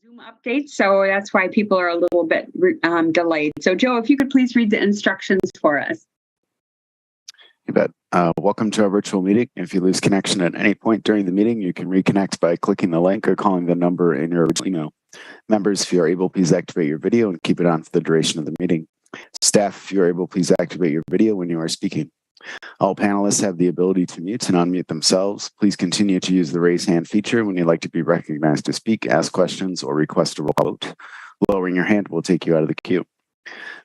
Zoom updates, so that's why people are a little bit delayed. So Joe, if you could please read the instructions for us. You bet. Welcome to our virtual meeting. If you lose connection at any point during the meeting, you can reconnect by clicking the link or calling the number in your original email. Members, if you are able, please activate your video and keep it on for the duration of the meeting. Staff, if you are able, please activate your video when you are speaking. All panelists have the ability to mute and unmute themselves. Please continue to use the raise hand feature when you'd like to be recognized to speak, ask questions, or request a roll call vote. Lowering your hand will take you out of the queue.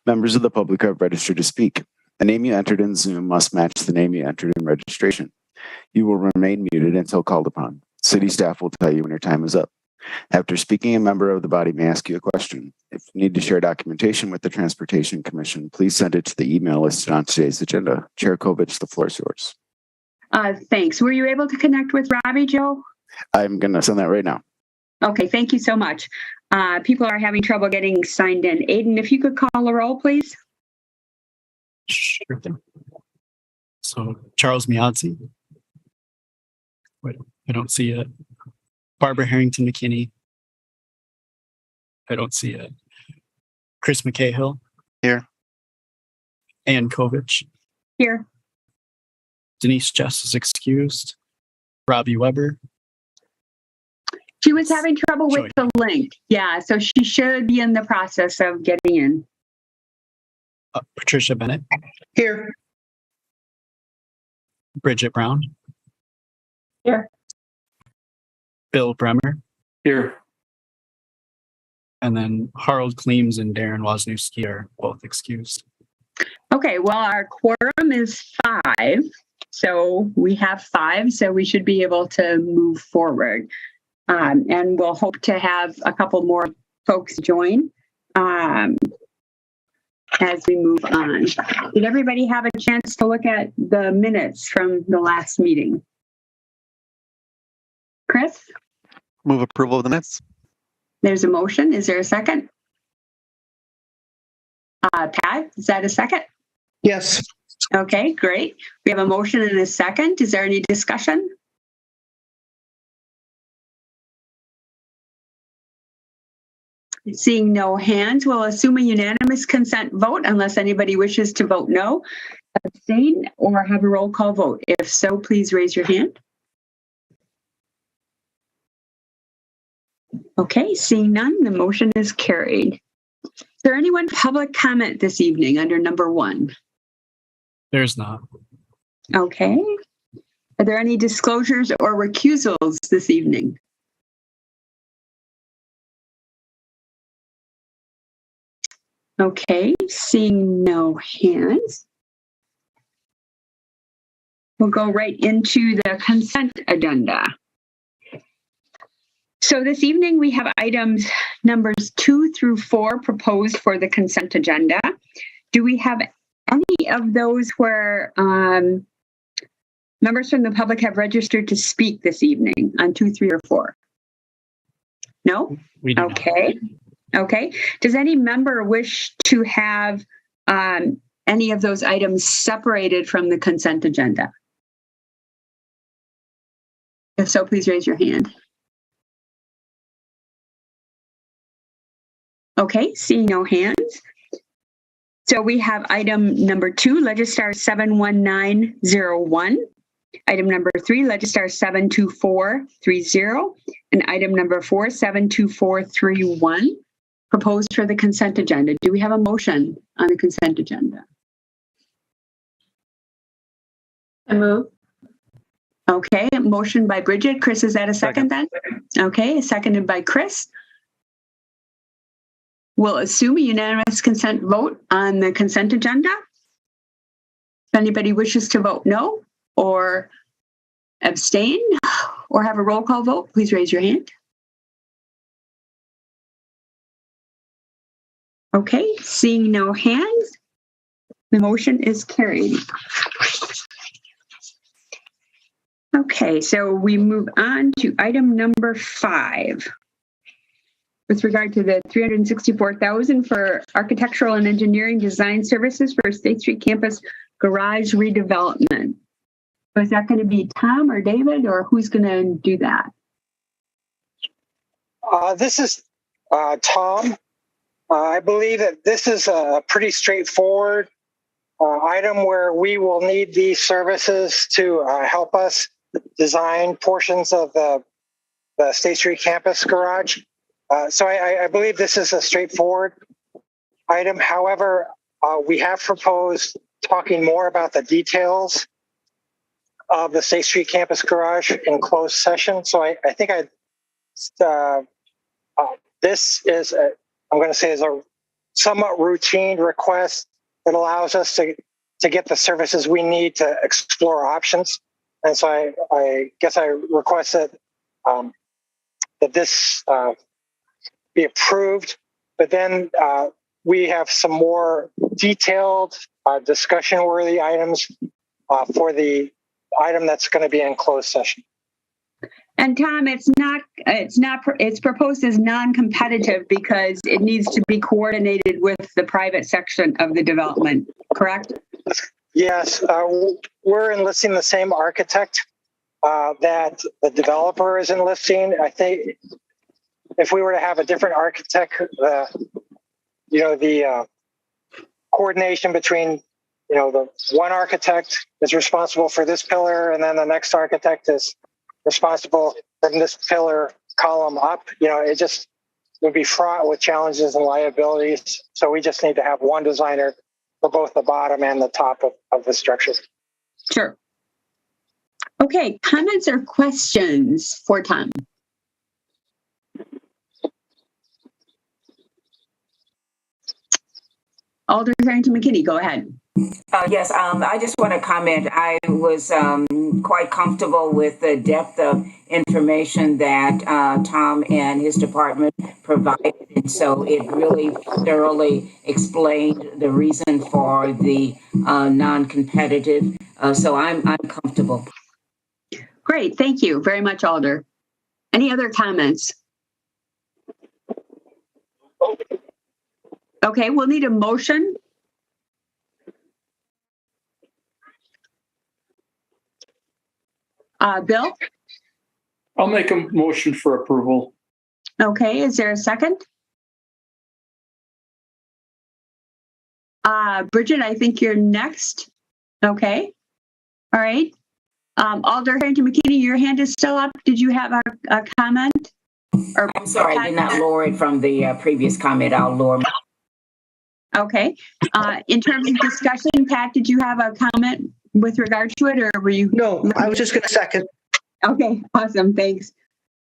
Members of the public are registered to speak. The name you entered in Zoom must match the name you entered in registration. You will remain muted until called upon. City staff will tell you when your time is up. After speaking, a member of the body may ask you a question. If you need to share documentation with the Transportation Commission, please send it to the email listed on today's agenda. Chair Kovich, the floor is yours. Thanks. Were you able to connect with Robbie, Joe? I'm going to send that right now. Okay, thank you so much. People are having trouble getting signed in. Aiden, if you could call a roll, please. Sure thing. So Charles Miazzi. Wait, I don't see it. Barbara Harrington McKinney. I don't see it. Chris McCahill. Here. Ann Kovich. Here. Denise Jess is excused. Robbie Weber. She was having trouble with the link. Yeah, so she should be in the process of getting in. Patricia Bennett. Here. Bridget Brown. Here. Bill Bremer. Here. And then Harold Kleems and Darren Wozniewski are both excused. Okay, well, our quorum is 5. So we have 5, so we should be able to move forward. And we'll hope to have a couple more folks join as we move on. Did everybody have a chance to look at the minutes from the last meeting? Chris? Move approval of the minutes. There's a motion. Is there a second? Pat, is that a second? Yes. Okay, great. We have a motion and a second. Is there any discussion? Seeing no hands, we'll assume a unanimous consent vote unless anybody wishes to vote no, abstain, or have a roll call vote. If so, please raise your hand. Okay, seeing none, the motion is carried. Is there anyone public comment this evening under number 1? There's not. Okay. Are there any disclosures or recusals this evening? Okay, seeing no hands. We'll go right into the consent agenda. So this evening we have items numbers 2 through 4 proposed for the consent agenda. Do we have any of those where members from the public have registered to speak this evening on 2, 3, or 4? No? We do okay. Not. Okay. Does any member wish to have any of those items separated from the consent agenda? If so, please raise your hand. Okay, seeing no hands. So we have item number 2, Legistar 71901. Item number 3, Legistar 72430. And item number 4, 72431. Proposed for the consent agenda. Do we have a motion on the consent agenda? I move. Okay, a motion by Bridget. Chris, is that a second then? Okay, seconded by Chris. We'll assume a unanimous consent vote on the consent agenda. If anybody wishes to vote no or abstain or have a roll call vote, please raise your hand. Okay, seeing no hands, the motion is carried. Okay, so we move on to item number 5. With regard to the $364,000 for architectural and engineering design services for State Street campus garage redevelopment. So is that going to be Tom or David, or who's going to do that? This is Tom. I believe that this is a pretty straightforward item where we will need these services to help us design portions of the State Street campus garage. So I believe this is a straightforward item. However, we have proposed talking more about the details of the State Street campus garage in closed session. So I think this is I'm going to say is a somewhat routine request that allows us to get the services we need to explore options. And so I guess I request that this be approved, but then we have some more detailed discussion-worthy items for the item that's going to be in closed session. And Tom, it's proposed as non-competitive because it needs to be coordinated with the private section of the development, correct? Yes, we're enlisting the same architect that the developer is enlisting. I think if we were to have a different architect, the coordination between, the one architect is responsible for this pillar, and then the next architect is responsible from this pillar column up. It just would be fraught with challenges and liabilities. So we just need to have one designer for both the bottom and the top of the structure. Sure. Okay, comments or questions for Tom? Alder Harrington McKinney, go ahead. Yes, I just want to comment. I was quite comfortable with the depth of information that Tom and his department provided. And so it really thoroughly explained the reason for the non-competitive. So I'm comfortable. Great, thank you very much, Alder. Any other comments? Okay, we'll need a motion. Bill? I'll make a motion for approval. Okay, is there a second? Bridget, I think you're next. Okay, all right. Alder Harrington McKinney, your hand is still up. Did you have a comment? I'm sorry, I did not lower it from the previous comment. I'll lower my... Okay. In terms of discussion, Pat, did you have a comment with regard to it, or were you? No, I was just going to second. Okay, awesome. Thanks.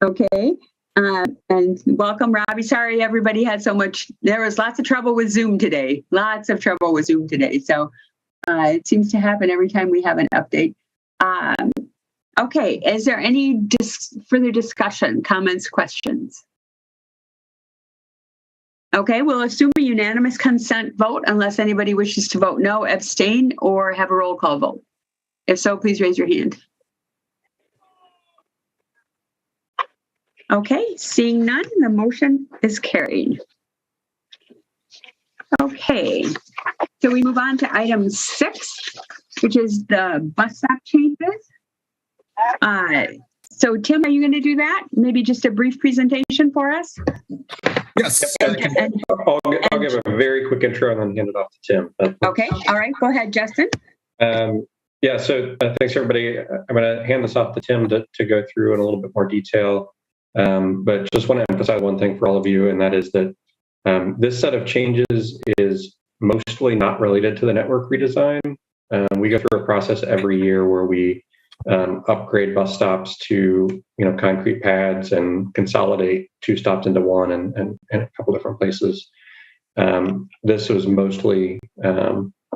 Okay. And welcome, Robbie. Sorry, everybody had there was lots of trouble with Zoom today. So it seems to happen every time we have an update. Okay. Is there any further discussion, comments, questions? Okay, we'll assume a unanimous consent vote unless anybody wishes to vote no, abstain, or have a roll call vote. If so, please raise your hand. Okay, seeing none, the motion is carried. Okay, so we move on to item 6, which is the bus stop changes. So Tim, are you going to do that? Maybe just a brief presentation for us? Yes. I'll give a very quick intro and then hand it off to Tim. Okay. All right. Go ahead, Justin. So thanks, everybody. I'm going to hand this off to Tim to go through in a little bit more detail. But just want to emphasize one thing for all of you, and that is that this set of changes is mostly not related to the network redesign. We go through a process every year where we upgrade bus stops to concrete pads and consolidate 2 stops into one and a couple different places. This was mostly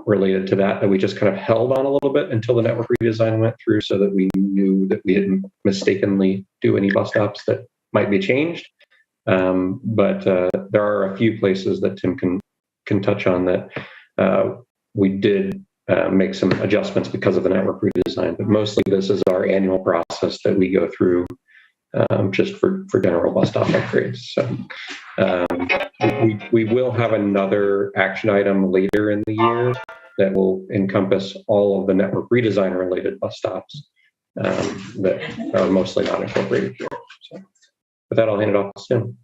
related to that we just kind of held on a little bit until the network redesign went through so that we knew that we didn't mistakenly do any bus stops that might be changed. But there are a few places that Tim can touch on that we did make some adjustments because of the network redesign, but mostly this is our annual process that we go through just for general bus stop upgrades. So we will have another action item later in the year that will encompass all of the network redesign related bus stops that are mostly not incorporated here. So with that, I'll hand it off to Tim.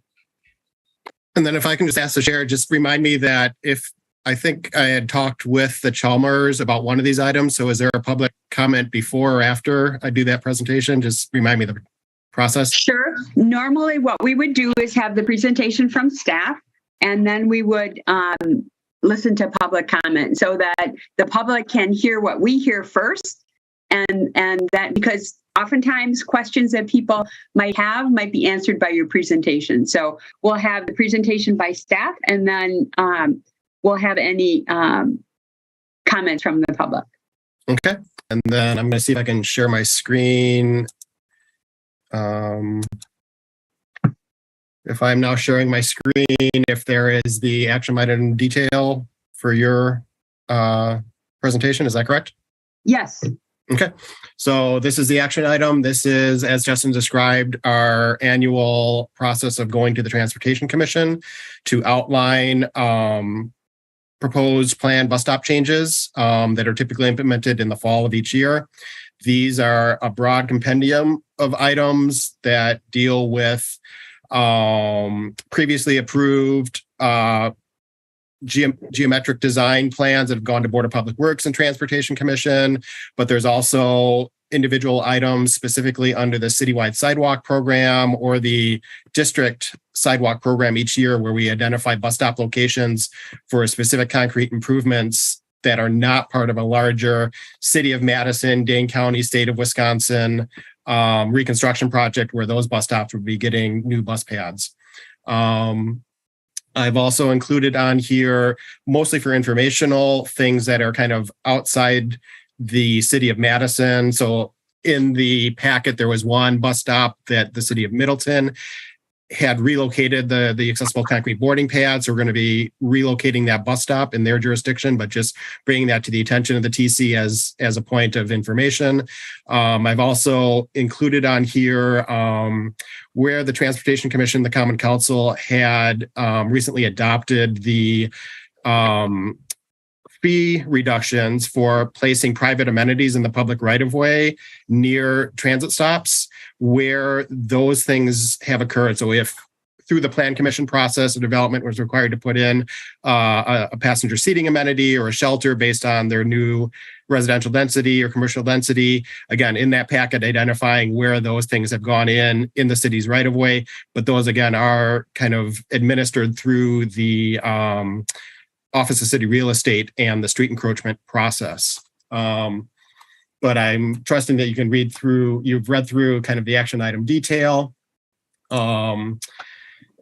And then if I can just ask the chair, just remind me that if I think I had talked with the Chalmers about one of these items. So is there a public comment before or after I do that presentation? Just remind me the process. Sure. Normally what we would do is have the presentation from staff, and then we would listen to public comment so that the public can hear what we hear first. And that, because oftentimes questions that people might have might be answered by your presentation. So we'll have the presentation by staff, and then we'll have any comments from the public. Okay. And then I'm going to see if I can share my screen. If I'm now sharing my screen, if there is the action item detail for your presentation, is that correct? Yes. Okay. So this is the action item. This is, as Justin described, our annual process of going to the Transportation Commission to outline proposed planned bus stop changes that are typically implemented in the fall of each year. These are a broad compendium of items that deal with previously approved geometric design plans that have gone to Board of Public Works and Transportation Commission, but there's also individual items specifically under the citywide sidewalk program or the district sidewalk program each year, where we identify bus stop locations for specific concrete improvements that are not part of a larger City of Madison, Dane County, State of Wisconsin reconstruction project where those bus stops would be getting new bus pads. I've also included on here, mostly for informational, things that are kind of outside the City of Madison. So in the packet, there was one bus stop that the City of Middleton had relocated the accessible concrete boarding pads. So we're going to be relocating that bus stop in their jurisdiction, but just bringing that to the attention of the TC as a point of information. I've also included on here where the Transportation Commission, the Common Council, had recently adopted the fee reductions for placing private amenities in the public right-of-way near transit stops, where those things have occurred. So if through the plan commission process, a development was required to put in a passenger seating amenity or a shelter based on their new residential density or commercial density, again, in that packet, identifying where those things have gone in the city's right of way. But those, again, are kind of administered through the Office of City Real Estate and the street encroachment process. But I'm trusting that you can you've read through kind of the action item detail.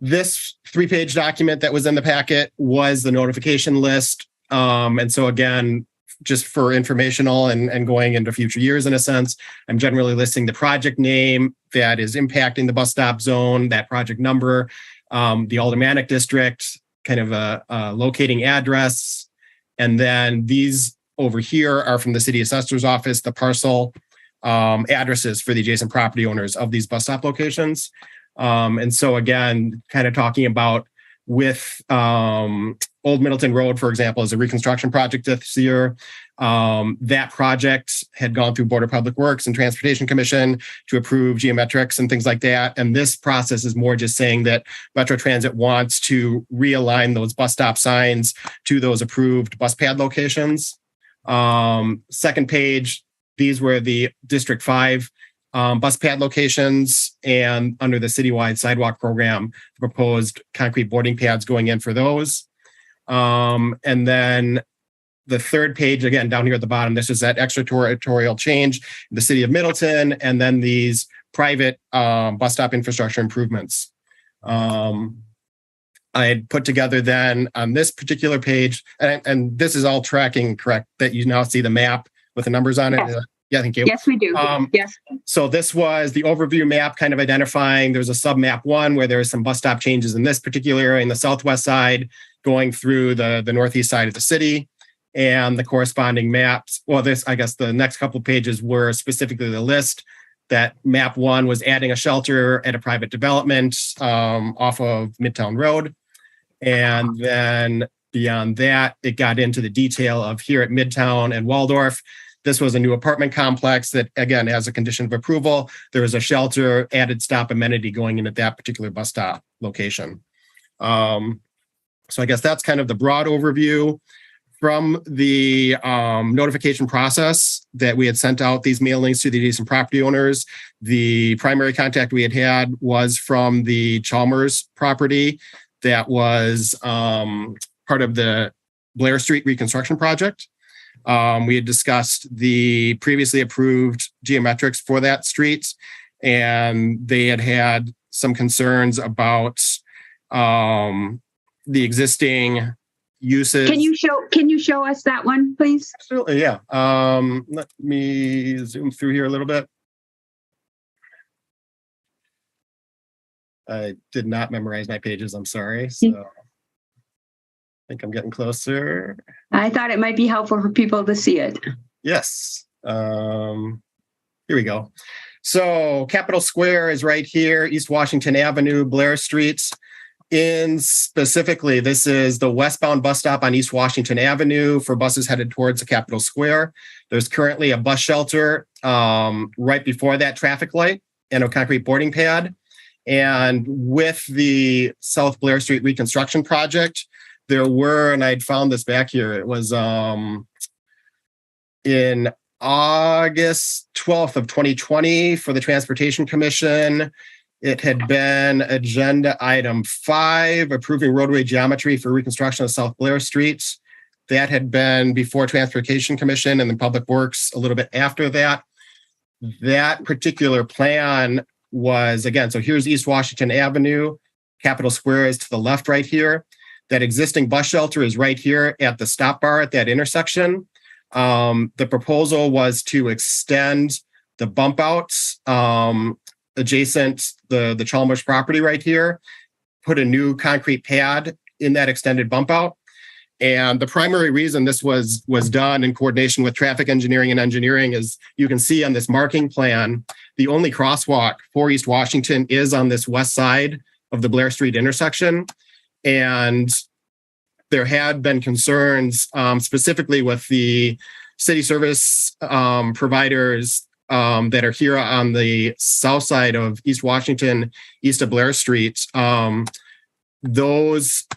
This 3-page document that was in the packet was the notification list. And so again, just for informational and going into future years in a sense, I'm generally listing the project name that is impacting the bus stop zone, that project number, the aldermanic district, kind of a locating address. And then these over here are from the city assessor's office, the parcel addresses for the adjacent property owners of these bus stop locations. And so again, kind of talking about with Old Middleton Road, for example, is a reconstruction project this year. That project had gone through Board of Public Works and Transportation Commission to approve geometrics and things like that. And this process is more just saying that Metro Transit wants to realign those bus stop signs to those approved bus pad locations. Second page, these were the District 5 bus pad locations, and under the citywide sidewalk program, proposed concrete boarding pads going in for those. And then the third page, again, down here at the bottom, this is that extraterritorial change in the city of Middleton, and then these private bus stop infrastructure improvements. I had put together then on this particular page, and this is all tracking correct, that you now see the map with the numbers on it. Yes. Yeah, thank you. Yes, we do. Yes. So this was the overview map, kind of identifying there's a sub map 1 where there's some bus stop changes in this particular area in the southwest side going through the northeast side of the city, and the corresponding maps. Well, I guess the next couple of pages were specifically the list that map 1 was adding a shelter at a private development off of Midtown Road. And then beyond that, it got into the detail of here at Midtown and Waldorf. This was a new apartment complex that, again, as a condition of approval, there was a shelter, added stop amenity going in at that particular bus stop location. So I guess that's kind of the broad overview from the notification process that we had sent out these mailings to the adjacent property owners. The primary contact we had was from the Chalmers property that was part of the Blair Street reconstruction project. We had discussed the previously approved geometrics for that street, and they had some concerns about the existing uses. Can you show us that one, please? Absolutely, yeah. Let me zoom through here a little bit. I did not memorize my pages, I'm sorry. So I think I'm getting closer. I thought it might be helpful for people to see it. Yes. Here we go. So Capitol Square is right here, East Washington Avenue, Blair Street. In specifically, this is the westbound bus stop on East Washington Avenue for buses headed towards the Capitol Square. There's currently a bus shelter right before that traffic light and a concrete boarding pad. And with the South Blair Street reconstruction project, there were, and I'd found this back here, it was in August 12th of 2020 for the Transportation Commission. It had been agenda item 5, approving roadway geometry for reconstruction of South Blair Street. That had been before Transportation Commission and then Public Works a little bit after that. That particular plan was, again, so here's East Washington Avenue. Capitol Square is to the left right here. That existing bus shelter is right here at the stop bar at that intersection. The proposal was to extend the bump outs adjacent the Chalmers property right here, put a new concrete pad in that extended bump out. And the primary reason this was done in coordination with traffic engineering and engineering is you can see on this marking plan, the only crosswalk for East Washington is on this west side of the Blair Street intersection. And there had been concerns specifically with the city service providers that are here on the south side of East Washington, east of Blair Street. Those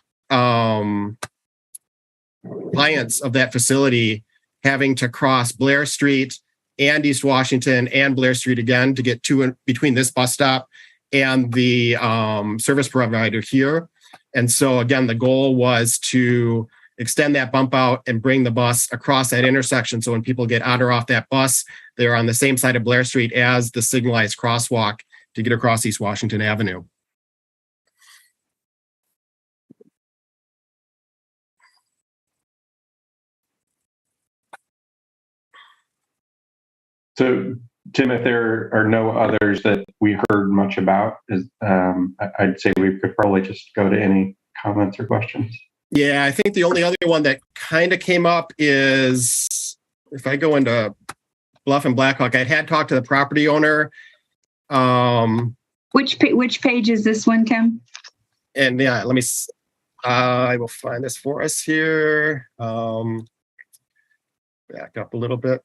clients of that facility having to cross Blair Street and East Washington and Blair Street again to get to and between this bus stop and the service provider here. And so again, the goal was to extend that bump out and bring the bus across that intersection. So when people get on or off that bus, they're on the same side of Blair Street as the signalized crosswalk to get across East Washington Avenue. So, Tim, if there are no others that we heard much about, I'd say we could probably just go to any comments or questions. Yeah, I think the only other one that kind of came up is if I go into Bluff and Blackhawk, I had talked to the property owner. Which page is this one, Tim? And yeah, let me. I will find this for us here. Back up a little bit.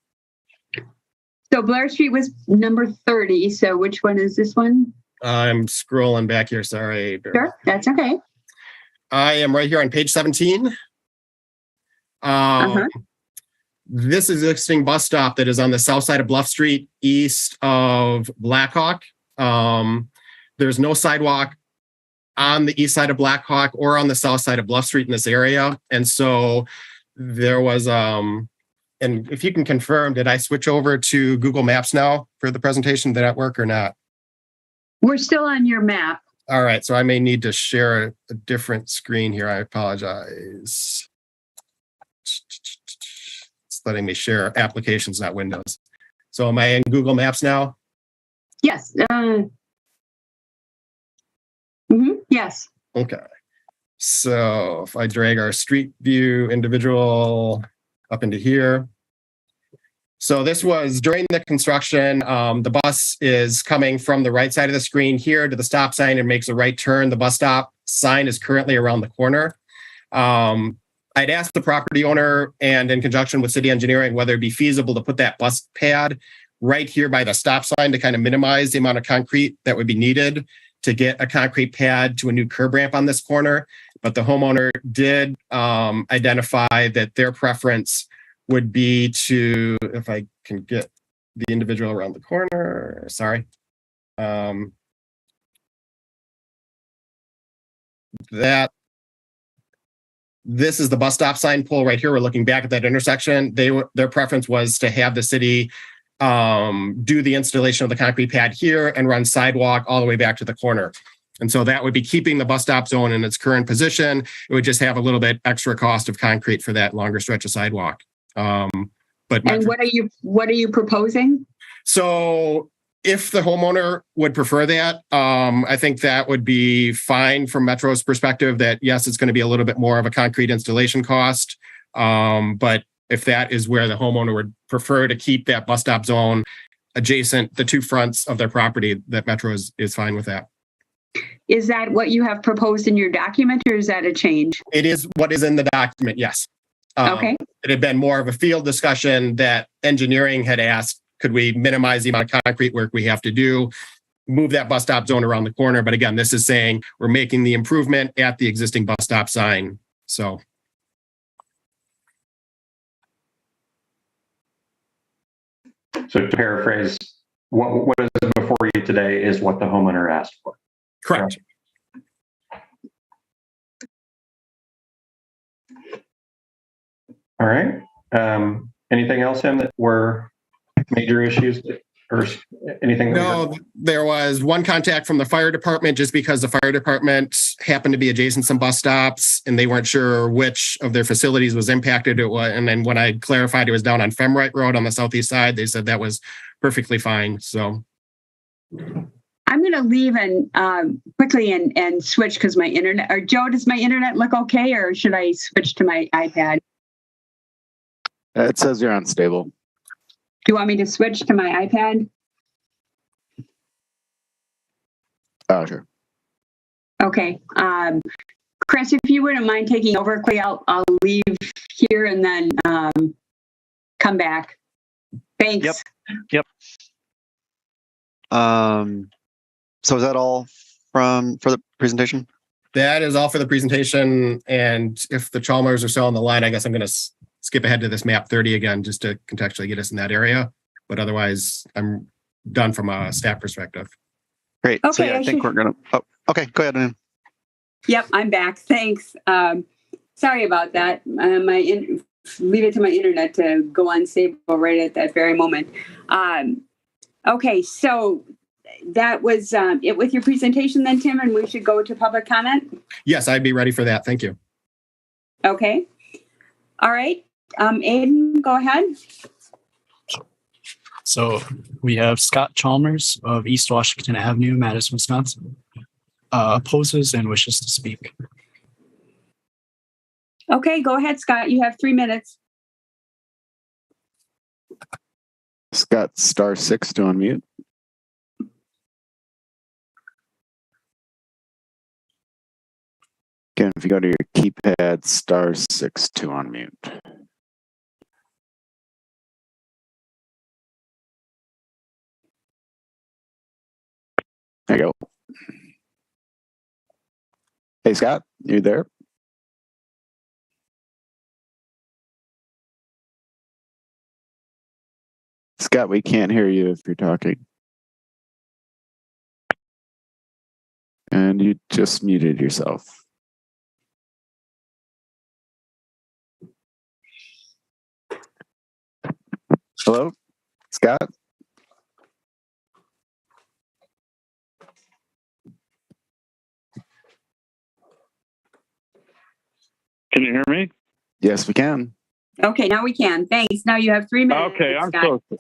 So Blair Street was number 30. So which one is this one? I'm scrolling back here. Sorry. Sure, that's okay. I am right here on page 17. This is the existing bus stop that is on the south side of Bluff Street, east of Blackhawk. There's no sidewalk on the east side of Blackhawk or on the south side of Bluff Street in this area. And so there was, and if you can confirm, did I switch over to Google Maps now for the presentation? Did that work or not? We're still on your map. All right, so I may need to share a different screen here. I apologize. It's letting me share applications, not windows. So am I in Google Maps now? Yes. Yes. Okay. So if I drag our street view individual up into here. So this was during the construction. The bus is coming from the right side of the screen here to the stop sign and makes a right turn. The bus stop sign is currently around the corner. I'd asked the property owner and in conjunction with city engineering whether it'd be feasible to put that bus pad right here by the stop sign to kind of minimize the amount of concrete that would be needed to get a concrete pad to a new curb ramp on this corner, but the homeowner did identify that their preference would be to, if I can get the individual around the corner, sorry. This is the bus stop sign pole right here. We're looking back at that intersection. Their preference was to have the city do the installation of the concrete pad here and run sidewalk all the way back to the corner. And so that would be keeping the bus stop zone in its current position. It would just have a little bit extra cost of concrete for that longer stretch of sidewalk. But and what are you proposing? So if the homeowner would prefer that, I think that would be fine from Metro's perspective, that yes, it's going to be a little bit more of a concrete installation cost. But if that is where the homeowner would prefer to keep that bus stop zone adjacent the two fronts of their property, that Metro is fine with that. Is that what you have proposed in your document, or is that a change? It is what is in the document, yes. Okay. It had been more of a field discussion that engineering had asked, could we minimize the amount of concrete work we have to do, move that bus stop zone around the corner? But again, this is saying we're making the improvement at the existing bus stop sign. So. So to paraphrase, what is before you today is what the homeowner asked for. Correct. All right. Anything else, Tim, that were major issues or anything? No, there was one contact from the fire department, just because the fire department happened to be adjacent to some bus stops and they weren't sure which of their facilities was impacted. And then when I clarified it was down on Femright Road on the southeast side, they said that was perfectly fine. So I'm going to leave and quickly and switch because my internet, or Joe, does my internet look okay, or should I switch to my iPad? It says you're unstable. Do you want me to switch to my iPad? Oh, sure. Okay. Chris, if you wouldn't mind taking over quickly, I'll leave here and then come back. Thanks. Yep. So is that all for the presentation? that is all for the presentation. And if the Chalmers are still on the line, I guess I'm going to skip ahead to this map 30 again, just to contextually get us in that area. But otherwise, I'm done from a staff perspective. Great. Okay, So yeah, I think we're going to, okay, go ahead, Ann. Yep, I'm back. Thanks. Sorry about that. Leave it to my internet to go unstable right at that very moment. Okay, so that was it with your presentation then, Tim, and we should go to public comment? Yes, I'd be ready for that. Thank you. Okay. All right. Aiden, go ahead. So we have Scott Chalmers of East Washington Avenue, Madison, Wisconsin, opposes and wishes to speak. Okay, go ahead, Scott. You have 3 minutes. Scott, *6 to unmute. Again, if you go to your keypad, *6 to unmute. There you go. Hey, Scott, you there? Scott, we can't hear you if you're talking. And you just muted yourself. Hello, Scott? Can you hear me? Yes, we can. Okay, now we can. Thanks. Now you have 3 minutes. Okay,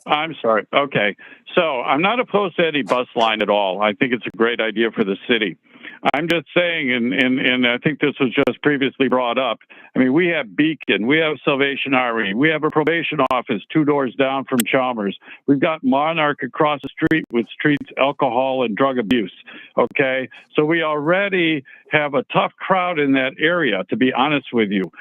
I'm sorry. Okay, so I'm not opposed to any bus line at all. I think it's a great idea for the city. I'm just saying, and I think this was just previously brought up. I mean, we have Beacon, we have Salvation Army, we have a probation office 2 doors down from Chalmers. We've got Monarch across the street with streets alcohol and drug abuse. Okay, so we already have a tough crowd in that area, to be honest with you.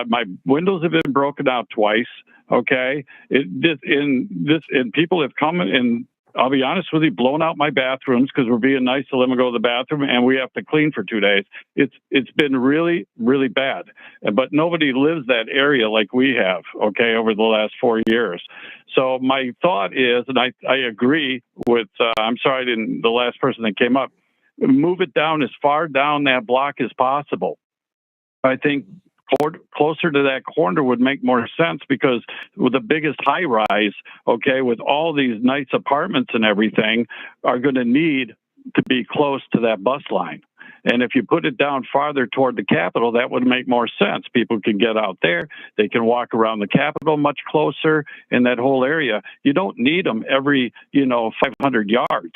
My windows have been broken out twice. Okay, and people have come and I'll be honest with you, blown out my bathrooms because we're being nice to let them go to the bathroom, and we have to clean for 2 days. It's been really, really bad. But nobody lives that area like we have, okay, over the last 4 years. So my thought is, and I agree with, I'm sorry, the last person that came up, move it down as far down that block as possible. I think closer to that corner would make more sense, because with the biggest high rise, okay, with all these nice apartments and everything, are going to need to be close to that bus line. And if you put it down farther toward the Capitol, that would make more sense. People can get out there. They can walk around the Capitol much closer in that whole area. You don't need them every, 500 yards.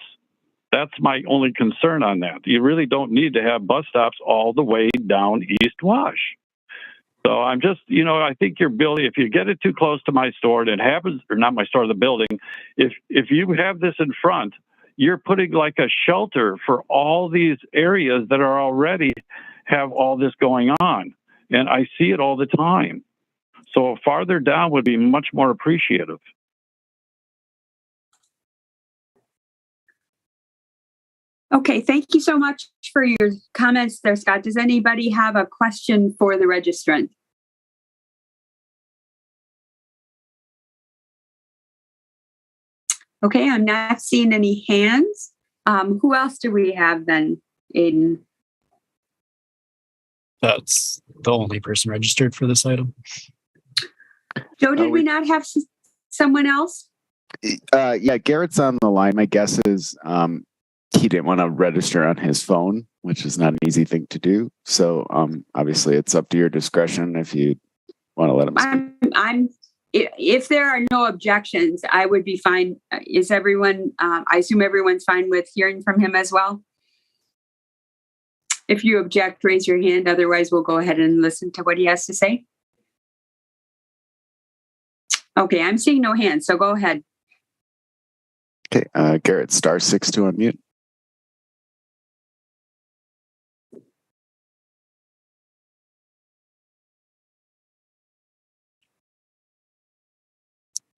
That's my only concern on that. You really don't need to have bus stops all the way down East Wash. So I'm just, I think your building, if you get it too close to my store, and it happens, or not my store, the building, if you have this in front, you're putting like a shelter for all these areas that are already have all this going on. And I see it all the time. So farther down would be much more appreciative. Okay, thank you so much for your comments there, Scott. Does anybody have a question for the registrant? Okay, I'm not seeing any hands. Who else do we have then, Aiden? That's the only person registered for this item. Joe, did we not have someone else? Yeah, Garrett's on the line. My guess is he didn't want to register on his phone, which is not an easy thing to do. So obviously it's up to your discretion if you want to let him speak. If there are no objections, I would be fine. Is everyone, I assume everyone's fine with hearing from him as well? If you object, raise your hand. Otherwise, we'll go ahead and listen to what he has to say. Okay, I'm seeing no hands, so go ahead. Okay, Garrett, *6 to unmute.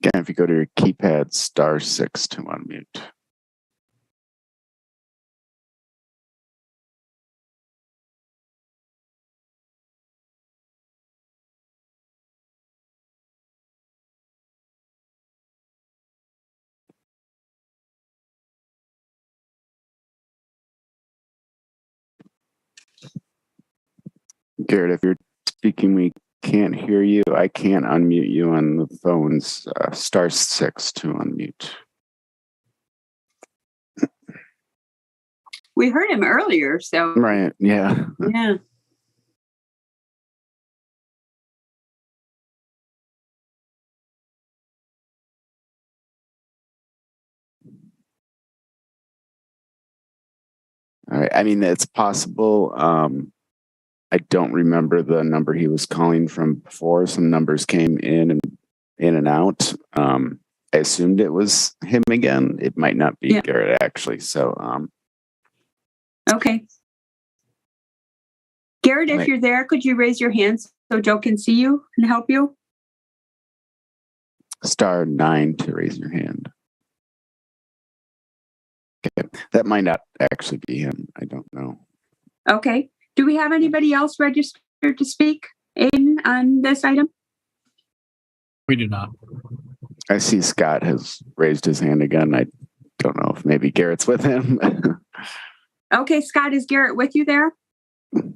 Again, if you go to your keypad, *6 to unmute. Garrett, if you're speaking, we can't hear you. I can't unmute you on the phones. *6 to unmute. We heard him earlier, so. Right, yeah. Yeah. All right. I mean, it's possible. I don't remember the number he was calling from before. Some numbers came in and out. I assumed it was him again. It might not be Garrett, actually. So, okay. Garrett, if you're there, could you raise your hand so Joe can see you and help you? *9 to raise your hand. Okay. That might not actually be him. I don't know. Okay. Do we have anybody else registered to speak on this item? We do not. I see Scott has raised his hand again. I don't know if maybe Garrett's with him. Okay, Scott, is Garrett with you there? You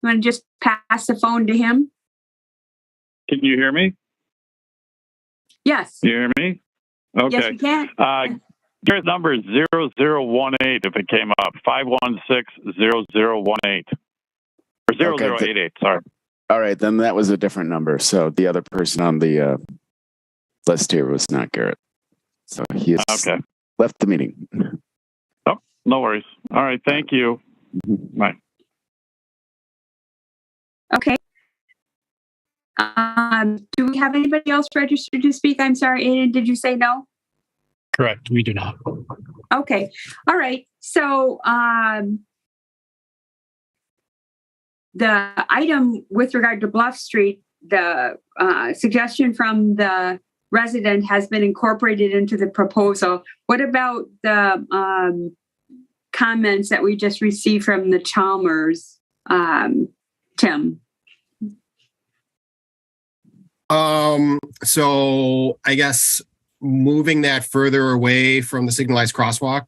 want to just pass the phone to him? Can you hear me? Yes. You hear me? Okay. Yes, we can. Garrett's number is 0018 if it came up. 516-0018. Or 0088, sorry. All right, then that was a different number. So the other person on the list here was not Garrett. So he has left the meeting. Oh, no worries. All right, thank you. Bye. Okay. Do we have anybody else registered to speak? I'm sorry, Aiden, did you say no? Correct, we do not. Okay, all right. So the item with regard to Bluff Street, the suggestion from the resident has been incorporated into the proposal. What about the comments that we just received from the Chalmers, Tim? So I guess moving that further away from the signalized crosswalk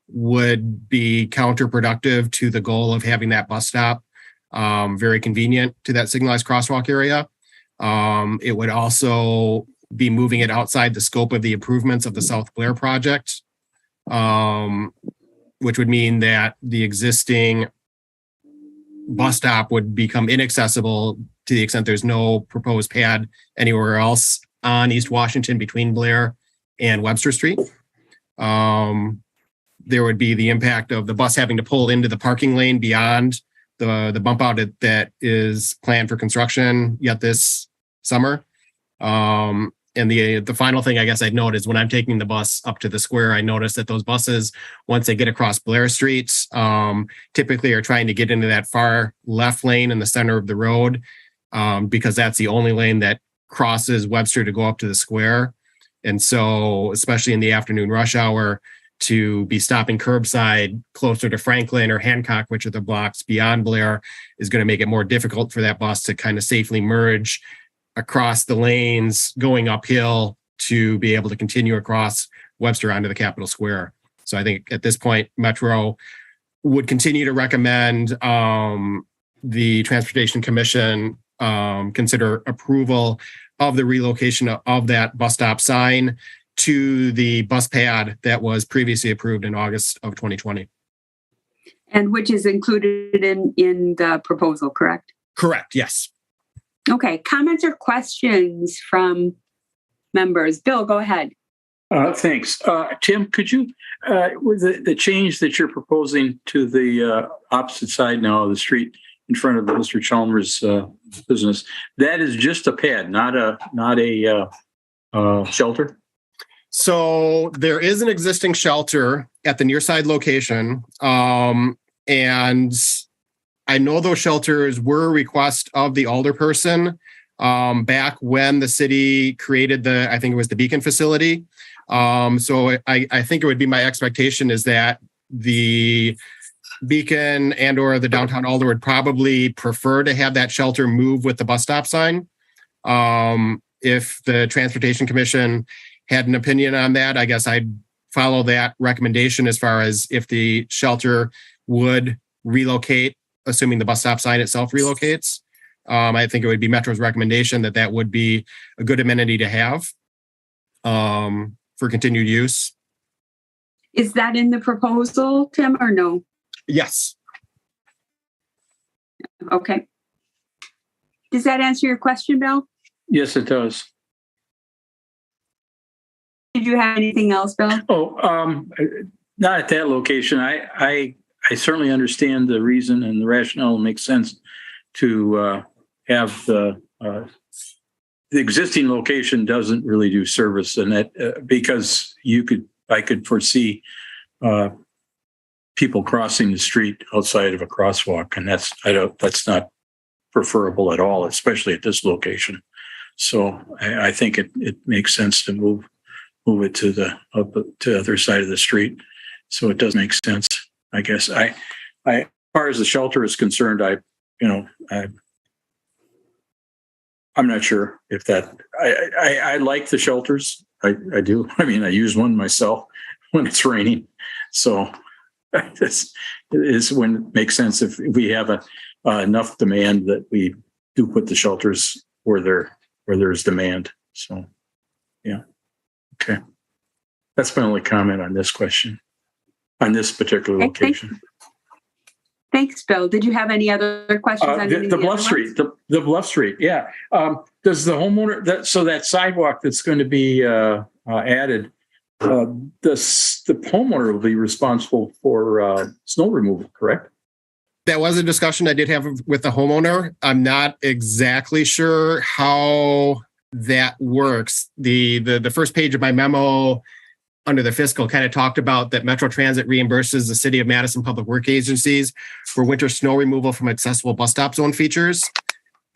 would be counterproductive to the goal of having that bus stop very convenient to that signalized crosswalk area. It would also be moving it outside the scope of the improvements of the South Blair project, which would mean that the existing bus stop would become inaccessible to the extent there's no proposed pad anywhere else on East Washington between Blair and Webster Street. There would be the impact of the bus having to pull into the parking lane beyond the bump out that is planned for construction yet this summer. And the final thing I guess I'd note is when I'm taking the bus up to the square, I notice that those buses, once they get across Blair Street, typically are trying to get into that far left lane in the center of the road because that's the only lane that crosses Webster to go up to the square. And so, especially in the afternoon rush hour, to be stopping curbside closer to Franklin or Hancock, which are the blocks beyond Blair, is going to make it more difficult for that bus to kind of safely merge across the lanes going uphill to be able to continue across Webster onto the Capitol Square. So I think at this point, Metro would continue to recommend the Transportation Commission consider approval of the relocation of that bus stop sign to the bus pad that was previously approved in August of 2020. And which is included in the proposal, correct? Correct, yes. Okay, comments or questions from members? Bill, go ahead. Thanks. Tim, could you, with the change that you're proposing to the opposite side now of the street in front of Mr. Chalmers' business, that is just a pad, not a shelter? So there is an existing shelter at the near side location. And I know those shelters were a request of the alderperson back when the city created I think it was the Beacon facility. So I think it would be my expectation is that the Beacon and or the downtown Alder would probably prefer to have that shelter move with the bus stop sign. If the Transportation Commission had an opinion on that, I guess I'd follow that recommendation as far as if the shelter would relocate, assuming the bus stop sign itself relocates. I think it would be Metro's recommendation that would be a good amenity to have for continued use. Is that in the proposal, Tim, or no? Yes. Okay. Does that answer your question, Bill? Yes, it does. Did you have anything else, Bill? Not at that location. I certainly understand the reason and the rationale makes sense to have the existing location doesn't really do service, and that because I could foresee people crossing the street outside of a crosswalk, and that's not preferable at all, especially at this location. So I think it makes sense to move it to the other side of the street. So it does make sense, I guess. I as far as the shelter is concerned, I'm not sure if that. I like the shelters. I do. I mean, I use one myself when it's raining. So this is when it makes sense if we have enough demand that we do put the shelters where there's demand. So, yeah. Okay. That's my only comment on this question, on this particular location. Thanks, Bill. Did you have any other questions? On the Bluff Street, the Bluff Street. Yeah. Does the homeowner, that sidewalk that's going to be added, the homeowner will be responsible for snow removal, correct? That was a discussion I did have with the homeowner. I'm not exactly sure how that works. The first page of my memo under the fiscal kind of talked about that Metro Transit reimburses the City of Madison Public Work Agencies for winter snow removal from accessible bus stop zone features.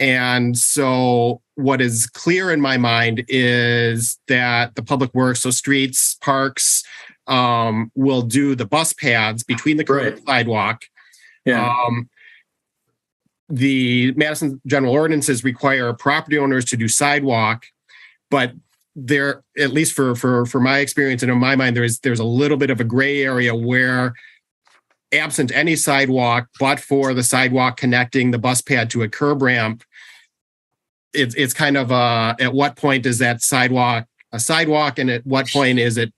And so what is clear in my mind is that the public works, so streets, parks, will do the bus pads between the curb and sidewalk. Yeah. The Madison general ordinances require property owners to do sidewalk, but there, at least for my experience and in my mind, there's a little bit of a gray area where, absent any sidewalk, but for the sidewalk connecting the bus pad to a curb ramp, it's kind of at what point is that sidewalk a sidewalk, and at what point is it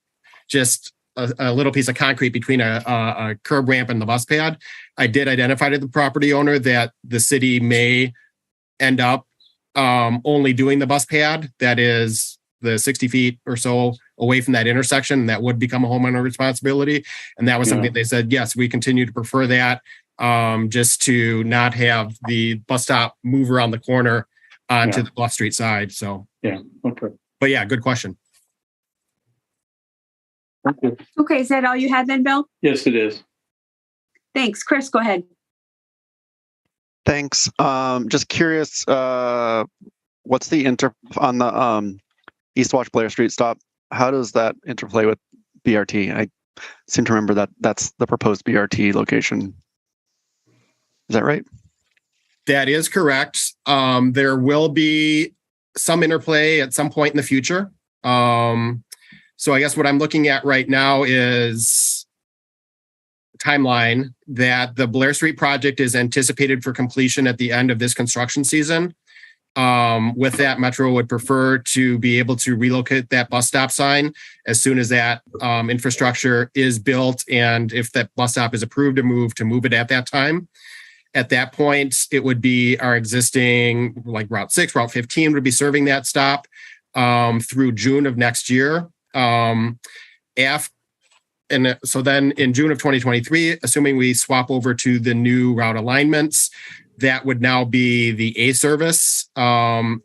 just a little piece of concrete between a curb ramp and the bus pad? I did identify to the property owner that the city may end up only doing the bus pad that is the 60 feet or so away from that intersection. That would become a homeowner responsibility. And that was something they said, yes, we continue to prefer that, just to not have the bus stop move around the corner onto the Bluff Street side. So, Okay. But yeah, good question. Thank you. Okay, is that all you had then, Bill? Yes, it is. Thanks. Chris, go ahead. Thanks. Just curious, what's the on the East Wash Blair Street stop? How does that interplay with BRT? I seem to remember that that's the proposed BRT location. Is that right? That is correct. There will be some interplay at some point in the future. So I guess what I'm looking at right now is timeline that the Blair Street project is anticipated for completion at the end of this construction season. With that, Metro would prefer to be able to relocate that bus stop sign as soon as that infrastructure is built, and if that bus stop is approved to move it at that time. At that point, it would be our existing, like Route 6, Route 15 would be serving that stop through June of next year. And so then in June of 2023, assuming we swap over to the new route alignments, that would now be the A service. And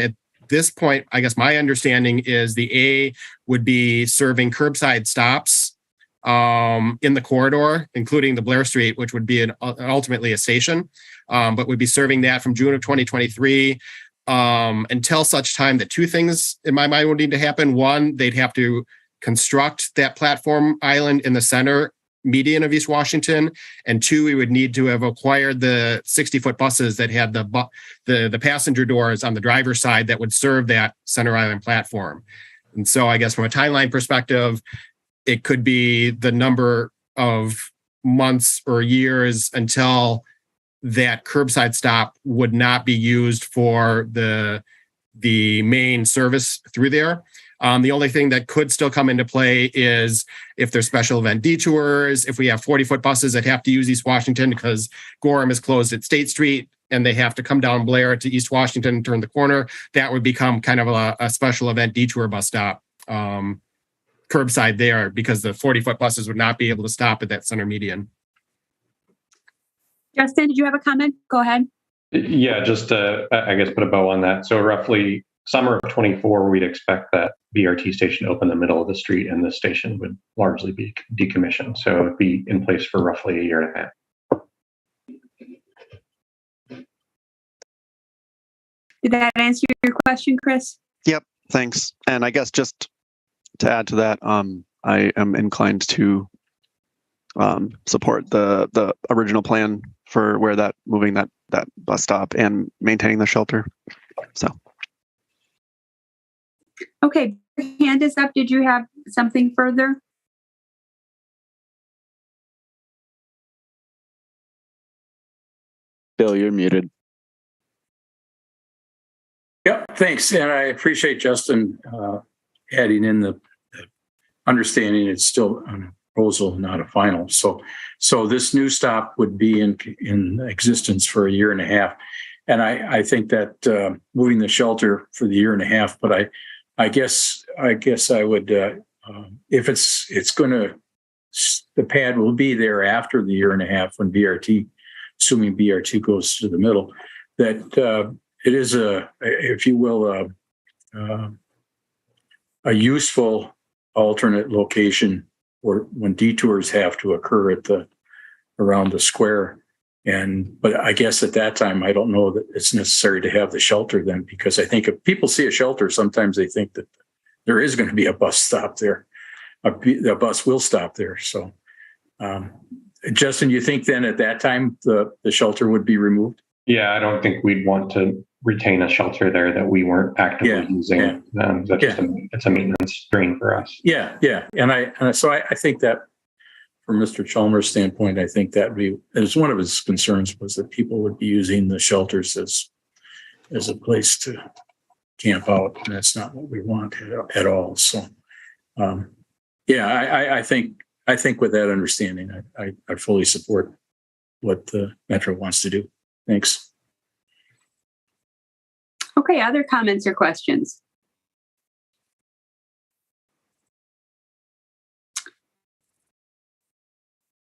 at this point, I guess my understanding is the A would be serving curbside stops in the corridor, including the Blair Street, which would be ultimately a station, but would be serving that from June of 2023 until such time that two things in my mind would need to happen. One, they'd have to construct that platform island in the center median of East Washington, and two, we would need to have acquired the 60-foot buses that had the passenger doors on the driver's side that would serve that center island platform. And so I guess from a timeline perspective, it could be the number of months or years until that curbside stop would not be used for the main service through there. The only thing that could still come into play is if there's special event detours, if we have 40-foot buses that have to use East Washington because Gorham is closed at State Street and they have to come down Blair to East Washington and turn the corner, that would become kind of a special event detour bus stop curbside there, because the 40-foot buses would not be able to stop at that center median. Justin, did you have a comment? Go ahead. Yeah, just to, I guess, put a bow on that. So roughly summer of 24, we'd expect that BRT station to open in the middle of the street, and the station would largely be decommissioned. So it'd be in place for roughly a year and a half. Did that answer your question, Chris? Yep, thanks. And I guess just to add to that, I am inclined to support the original plan for where moving that bus stop and maintaining the shelter. So. Okay, hand is up. Did you have something further? Bill, you're muted. Yeah, thanks. And I appreciate Justin adding in the understanding it's still a proposal, not a final. So this new stop would be in existence for a year and a half. And I think that moving the shelter for the year and a half, but I guess I would, if it's going to, the pad will be there after the year and a half when BRT, assuming BRT goes to the middle, that it is if you will, a useful alternate location or when detours have to occur around the square. But I guess at that time, I don't know that it's necessary to have the shelter then, because I think if people see a shelter, sometimes they think that there is going to be a bus stop there. The bus will stop there. So, Justin, you think then at that time the shelter would be removed? Yeah, I don't think we'd want to retain a shelter there that we weren't actively using. It's a maintenance drain for us. Yeah. So I think that from Mr. Chalmers' standpoint, I think that as one of his concerns was that people would be using the shelters as a place to camp out, and that's not what we want at all. So, I think with that understanding, I fully support what the Metro wants to do. Thanks. Okay, other comments or questions?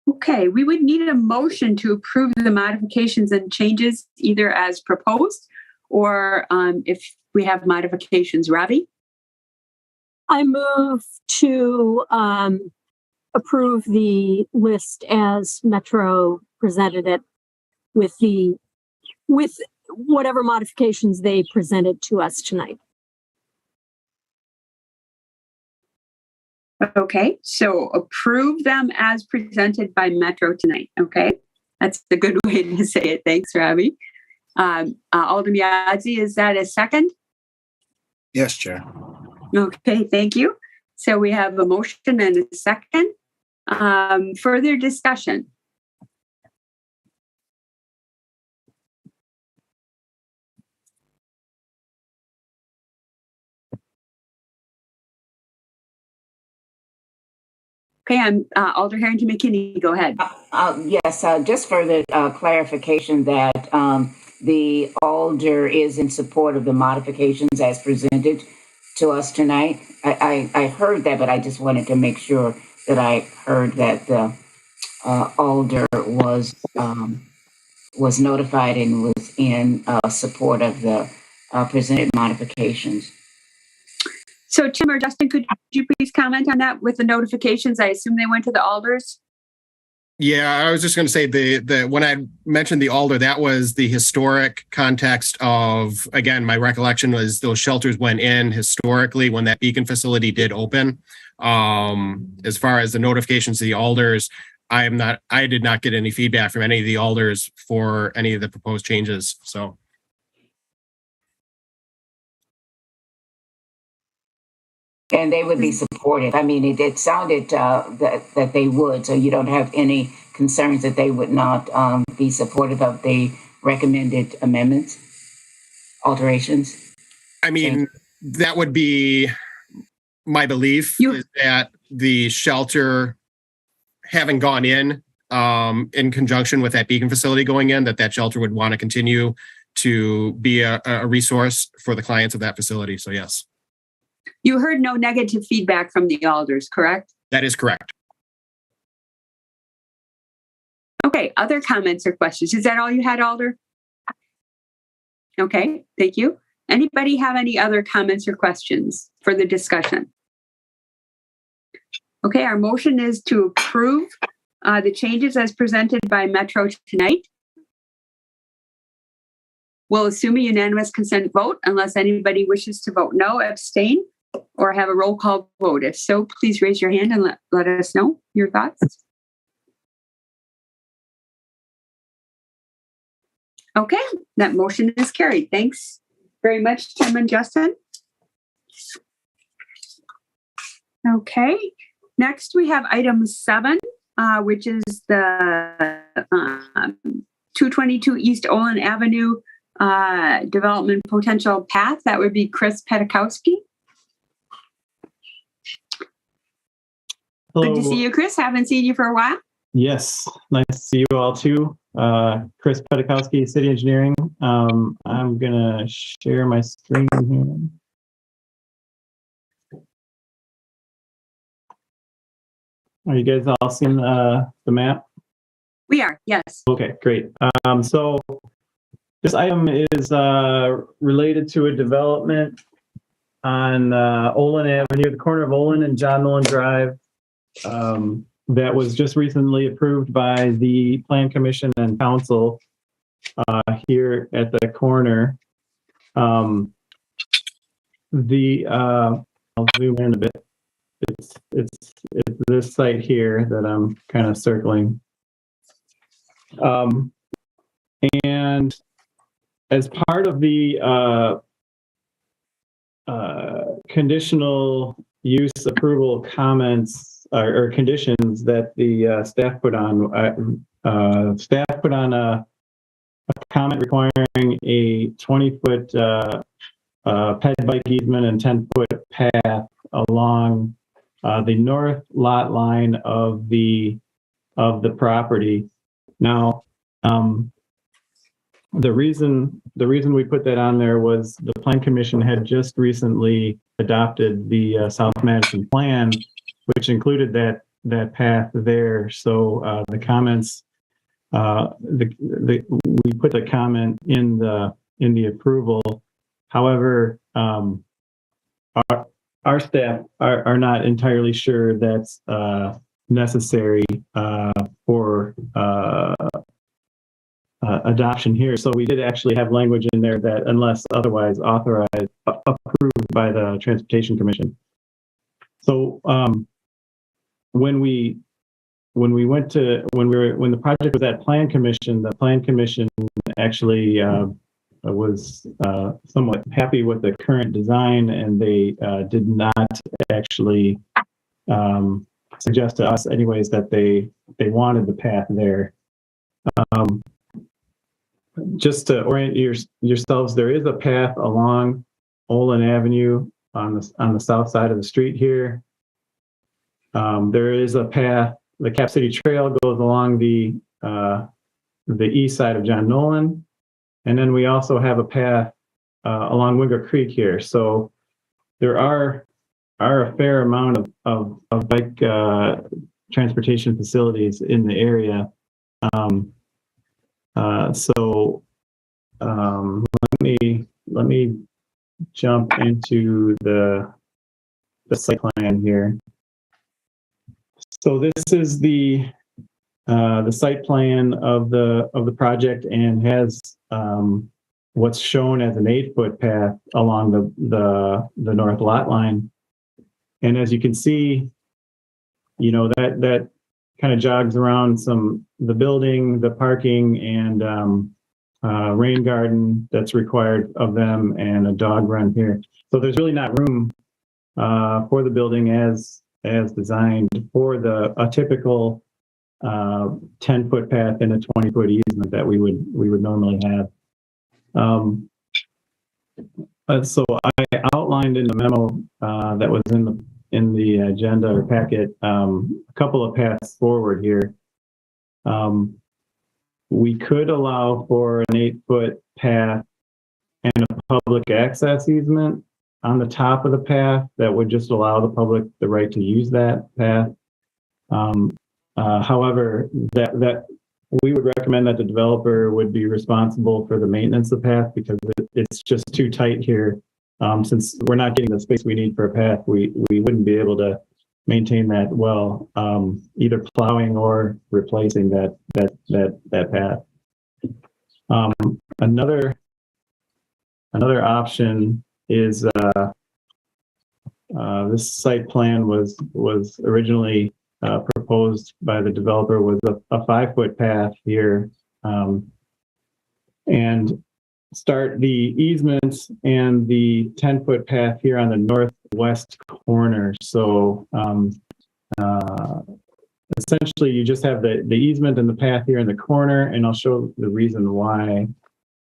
Okay, we would need a motion to approve the modifications and changes either as proposed or if we have modifications. Robbie? I move to approve the list as Metro presented it with whatever modifications they presented to us tonight. Okay, so approve them as presented by Metro tonight. Okay, that's a good way to say it. Thanks, Robbie. Alderman Yazzie, is that a second? Yes, Chair. Okay, thank you. So we have a motion and a second. Further discussion? Okay, I'm Alder Harrington McKinney. Go ahead. Yes, just for the clarification that the Alder is in support of the modifications as presented to us tonight. I heard that, but I just wanted to make sure that I heard that the Alder was notified and was in support of the presented modifications. So Tim or Justin, could you please comment on that with the notifications? I assume they went to the Alders? Yeah, I was just going to say the when I mentioned the Alder, that was the historic context of, again, my recollection was those shelters went in historically when that Beacon facility did open. As far as the notifications to the Alders, I did not get any feedback from any of the Alders for any of the proposed changes. So. And they would be supported. I mean, it sounded that they would, so you don't have any concerns that they would not be supportive of the recommended amendments, alterations? I mean, that would be my belief is that the shelter, having gone in conjunction with that Beacon facility going in, that shelter would want to continue to be a resource for the clients of that facility. So yes. You heard no negative feedback from the Alders, correct? That is correct. Okay, other comments or questions? Is that all you had, Alder? Okay, thank you. Anybody have any other comments or questions for the discussion? Okay, our motion is to approve the changes as presented by Metro tonight. We'll assume a unanimous consent vote unless anybody wishes to vote no, abstain, or have a roll call vote. If so, please raise your hand and let us know your thoughts. Okay, that motion is carried. Thanks very much, Tim and Justin. Okay, next we have item 7, which is the 222 East Olin Avenue development potential path. That would be Chris Petakowski. Hello. Good to see you, Chris. Haven't seen you for a while. Yes, nice to see you all too. Chris Petakowski, City Engineering. I'm going to share my screen here. Are you guys all seeing the map? We are, yes. Okay, great. So this item is related to a development on Olin Avenue, the corner of Olin and John Nolan Drive. that was just recently approved by the Plan Commission and Council here at the corner. I'll zoom in a bit. It's this site here that I'm kind of circling. And as part of the conditional use approval comments or conditions that the staff put on, a comment requiring a 20-foot ped bike easement and 10-foot path along the north lot line of the property. Now, the reason we put that on there was the Plan Commission had just recently adopted the South Madison Plan, which included that path there. So the comments, we put the comment in the approval. However, our staff are not entirely sure that's necessary for adoption here. So we did actually have language in there that unless otherwise authorized, approved by the Transportation Commission. So when the project was at Plan Commission, the Plan Commission actually was somewhat happy with the current design, and they did not actually suggest to us anyways that they wanted the path there. Just to orient yourselves, there is a path along Olin Avenue on the south side of the street here. There is a path. The Cap City Trail goes along the east side of John Nolan, and then we also have a path along Wingo Creek here. So there are a fair amount of bike transportation facilities in the area. Let me jump into the site plan here. So this is the site plan of the project, and has what's shown as an 8-foot path along the north lot line. And as you can see, you know, that kind of jogs around the building, the parking, and rain garden that's required of them, and a dog run here. So there's really not room for the building as designed for a typical 10-foot path and a 20-foot easement that we would normally have. So I outlined in the memo that was in the agenda or packet a couple of paths forward here. We could allow for an 8-foot path and a public access easement on the top of the path that would just allow the public the right to use that path. However, that we would recommend that the developer would be responsible for the maintenance of the path, because it's just too tight here. Since we're not getting the space we need for a path, we wouldn't be able to maintain that well, either plowing or replacing that path. Another option is this site plan was originally proposed by the developer was a 5-foot path here, and start the easements and the 10-foot path here on the northwest corner. So essentially you just have the easement and the path here in the corner, and I'll show the reason why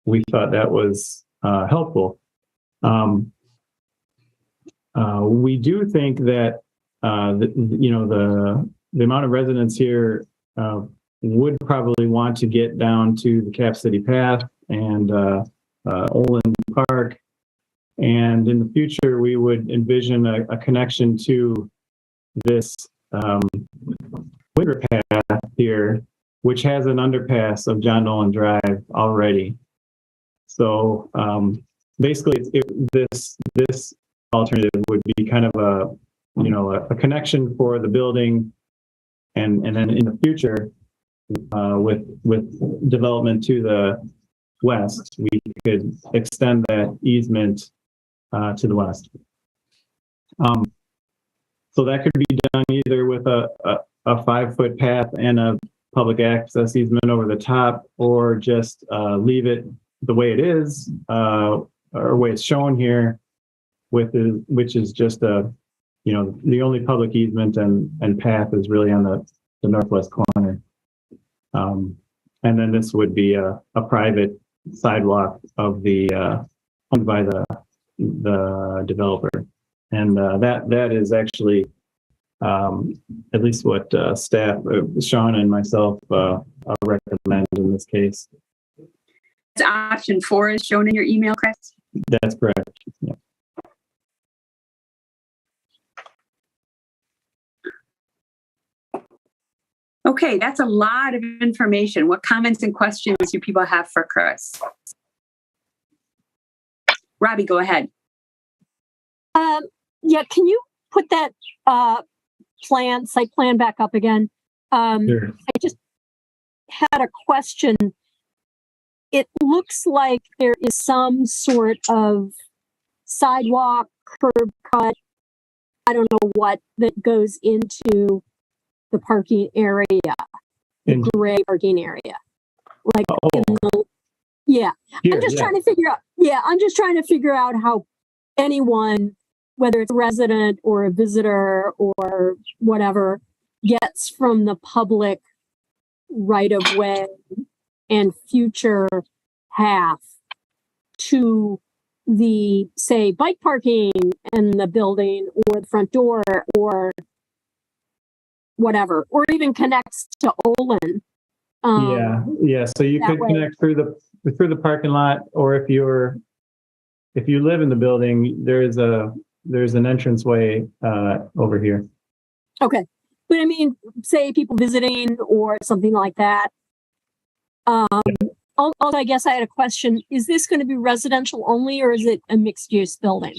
we thought that was helpful. We do think that the amount of residents here would probably want to get down to the Cap City Path and Olin Park, and in the future we would envision a connection to this Winter Path here, which has an underpass of John Nolan Drive already. So basically, this alternative would be kind of a connection for the building And then in the future, with development to the west, we could extend that easement to the west. So that could be done either with a 5-foot path and a public access easement over the top, or just leave it the way it is, or way it's shown here, which is just the only public easement and path is really on the northwest corner. And then this would be a private sidewalk of the owned by the developer, and that is actually at least what staff, Sean and myself, recommend in this case. Option 4 is shown in your email, Chris. That's correct. Yeah. Okay, that's a lot of information. What comments and questions do people have for Chris? Robbie, go ahead. Yeah, can you put that site plan back up again? Sure. I just had a question. It looks like there is some sort of sidewalk, curb cut, I don't know what, that goes into the parking area, the gray parking area. Like, yeah. Here, I'm just trying to figure out how anyone, whether it's a resident or a visitor or whatever, gets from the public right of way and future path to the, say, bike parking and the building or the front door or whatever, or even connects to Olin. Yeah. So you could connect through the parking lot, or if you live in the building, there's an entranceway over here. Okay, but I mean, say people visiting or something like that. Also, I guess I had a question. Is this going to be residential only, or is it a mixed-use building?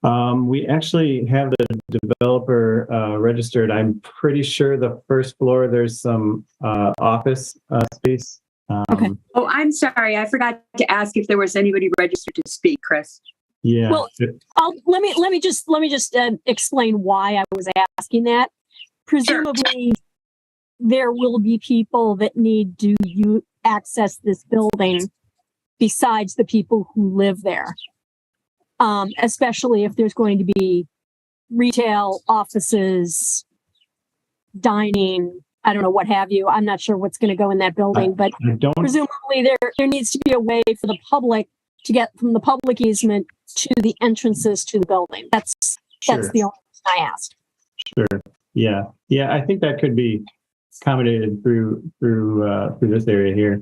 We actually have the developer registered. I'm pretty sure the first floor there's some office space. Okay. Oh, I'm sorry. I forgot to ask if there was anybody registered to speak, Chris. Yeah. Well, let me just explain why I was asking that. Presumably, there will be people that need to access this building besides the people who live there. Especially if there's going to be retail, offices, dining, I don't know, what have you. I'm not sure what's going to go in that building, but presumably there needs to be a way for the public to get from the public easement to the entrances to the building. That's the only reason I asked. Sure. Yeah. I think that could be accommodated through this area here.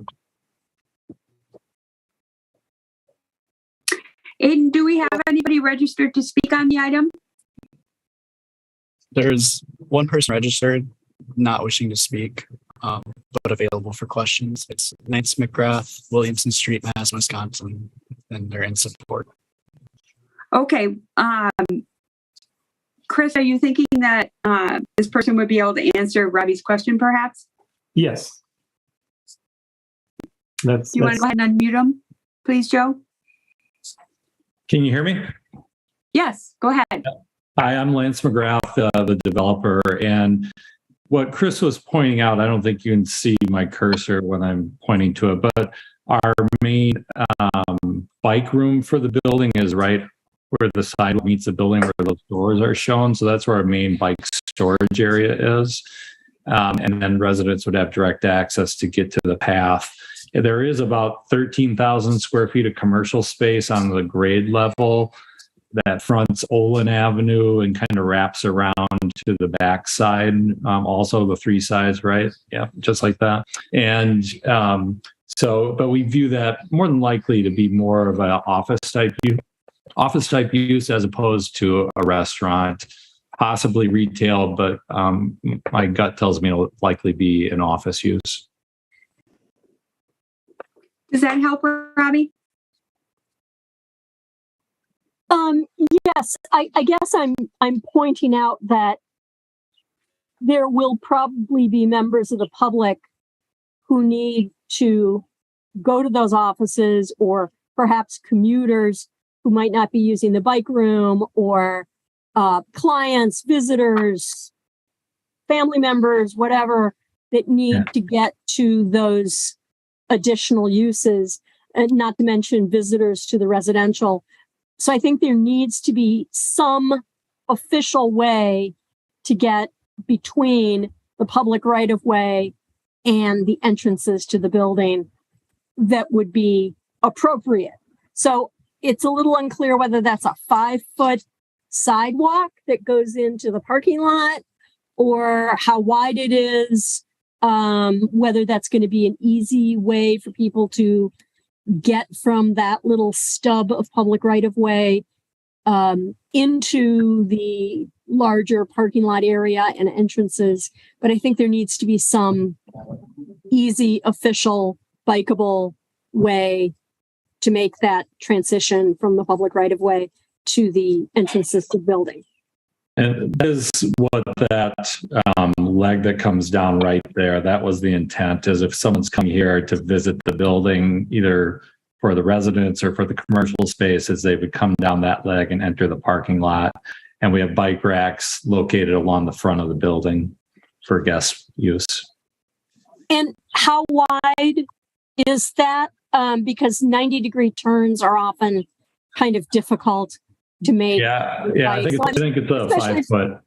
Aiden, do we have anybody registered to speak on the item? There's one person registered, not wishing to speak, but available for questions. It's Nance McGrath, Williamson Street, Madison, Wisconsin, and they're in support. Okay. Chris, are you thinking that this person would be able to answer Robbie's question, perhaps? Yes. Do you want to go ahead and unmute him, please, Joe? Can you hear me? Yes, go ahead. Hi, I'm Lance McGrath, the developer. And what Chris was pointing out, I don't think you can see my cursor when I'm pointing to it, but our main bike room for the building is right where the sidewalk meets the building, where those doors are shown. So that's where our main bike storage area is. And then residents would have direct access to get to the path. There is about 13,000 square feet of commercial space on the grade level that fronts Olin Avenue and kind of wraps around to the back side. Also the three sides, right? Yeah, just like that. And but we view that more than likely to be more of an office type use as opposed to a restaurant, possibly retail, but my gut tells me it'll likely be an office use. Does that help, Robbie? Yes, I guess I'm pointing out that there will probably be members of the public who need to go to those offices, or perhaps commuters who might not be using the bike room, or clients, visitors, family members, whatever, that need to get to those additional uses, and not to mention visitors to the residential. So I think there needs to be some official way to get between the public right of way and the entrances to the building that would be appropriate. So it's a little unclear whether that's a 5-foot sidewalk that goes into the parking lot, or how wide it is, whether that's going to be an easy way for people to get from that little stub of public right of way into the larger parking lot area and entrances. But I think there needs to be some easy, official, bikeable way to make that transition from the public right of way to the entrances to the building. And that is what that leg that comes down right there, that was the intent, is if someone's coming here to visit the building, either for the residents or for the commercial spaces, they would come down that leg and enter the parking lot. And we have bike racks located along the front of the building for guest use. And how wide is that? Because 90-degree turns are often kind of difficult to make. Yeah, I think it's a 5 foot.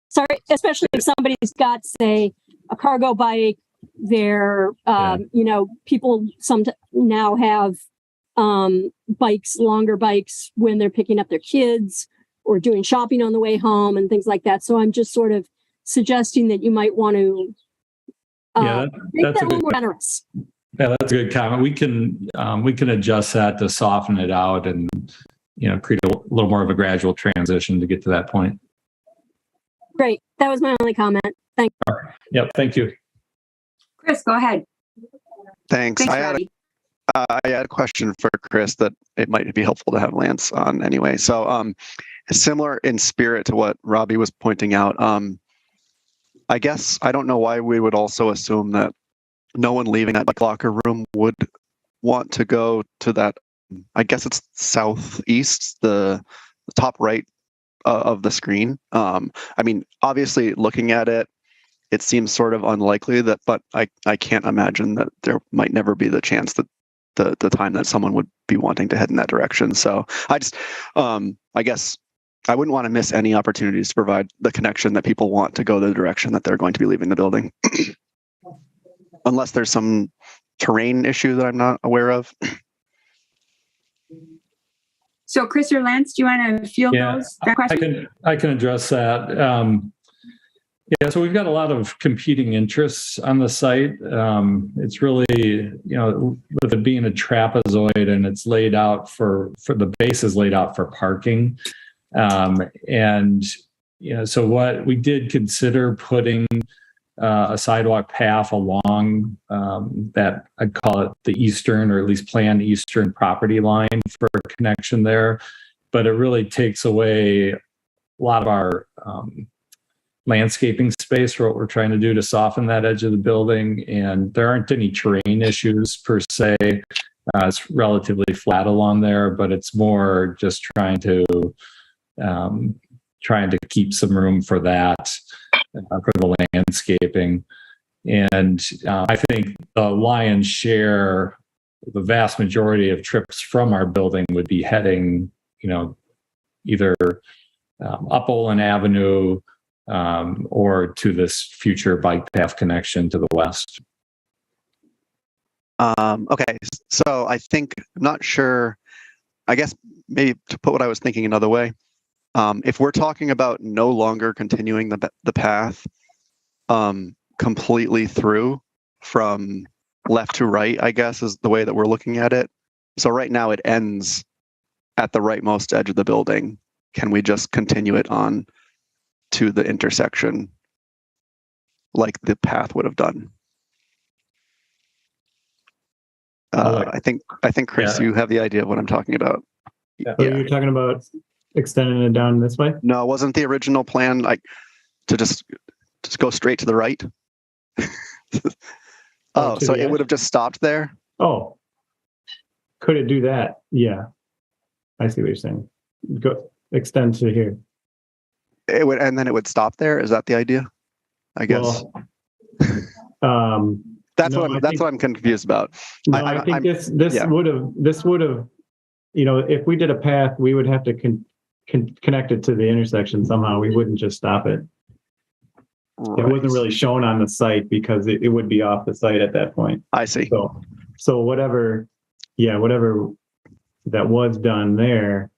Sorry, especially if somebody's got, say, a cargo bike. They're, people now have bikes, longer bikes, when they're picking up their kids or doing shopping on the way home and things like that. So I'm just sort of suggesting that you might want to make that a little more generous. Yeah, that's a good comment. We can adjust that to soften it out and create a little more of a gradual transition to get to that point. Great. That was my only comment. Thank you. All right. Yep. Thank you. Chris, go ahead. Thanks. I had a question for Chris that it might be helpful to have Lance on anyway. So similar in spirit to what Robbie was pointing out. I guess I don't know why we would also assume that no one leaving that bike locker room would want to go to that. I guess it's southeast, the top right of the screen. I mean, obviously looking at it, it seems sort of unlikely that, but I can't imagine that there might never be the chance that the time that someone would be wanting to head in that direction. So I just, I guess I wouldn't want to miss any opportunities to provide the connection that people want to go the direction that they're going to be leaving the building. Unless there's some terrain issue that I'm not aware of. So Chris or Lance, do you want to field that question? I can address that. So we've got a lot of competing interests on the site. It's really, with it being a trapezoid and it's laid out for the base is laid out for parking. So what we did consider putting a sidewalk path along that, I'd call it the eastern, or at least planned eastern property line for a connection there. But it really takes away a lot of our landscaping space for what we're trying to do to soften that edge of the building. And there aren't any terrain issues per se. It's relatively flat along there, but it's more just trying to keep some room for that. For the landscaping. And I think the lion's share, the vast majority of trips from our building would be heading, either up Olin Avenue or to this future bike path connection to the west. Okay, so I think, I'm not sure, I guess maybe to put what I was thinking another way, if we're talking about no longer continuing the path completely through from left to right, I guess is the way that we're looking at it. So right now it ends at the rightmost edge of the building. Can we just continue it on to the intersection like the path would have done? I think Chris, you have the idea of what I'm talking about. Yeah. So you're talking about extending it down this way? No, it wasn't the original plan. To just go straight to the right? Oh, to so the it edge? would have just stopped there? Oh, could it do that? Yeah, I see what you're saying. Go extend to here. It would, and then it would stop there. Is that the idea? I guess. Well, that's no, what I'm confused about. No, I think this would have, you know, if we did a path, we would have to connect it to the intersection somehow. We wouldn't just stop it. Right. It wasn't really shown on the site because it would be off the site at that point. I see. So whatever that was done there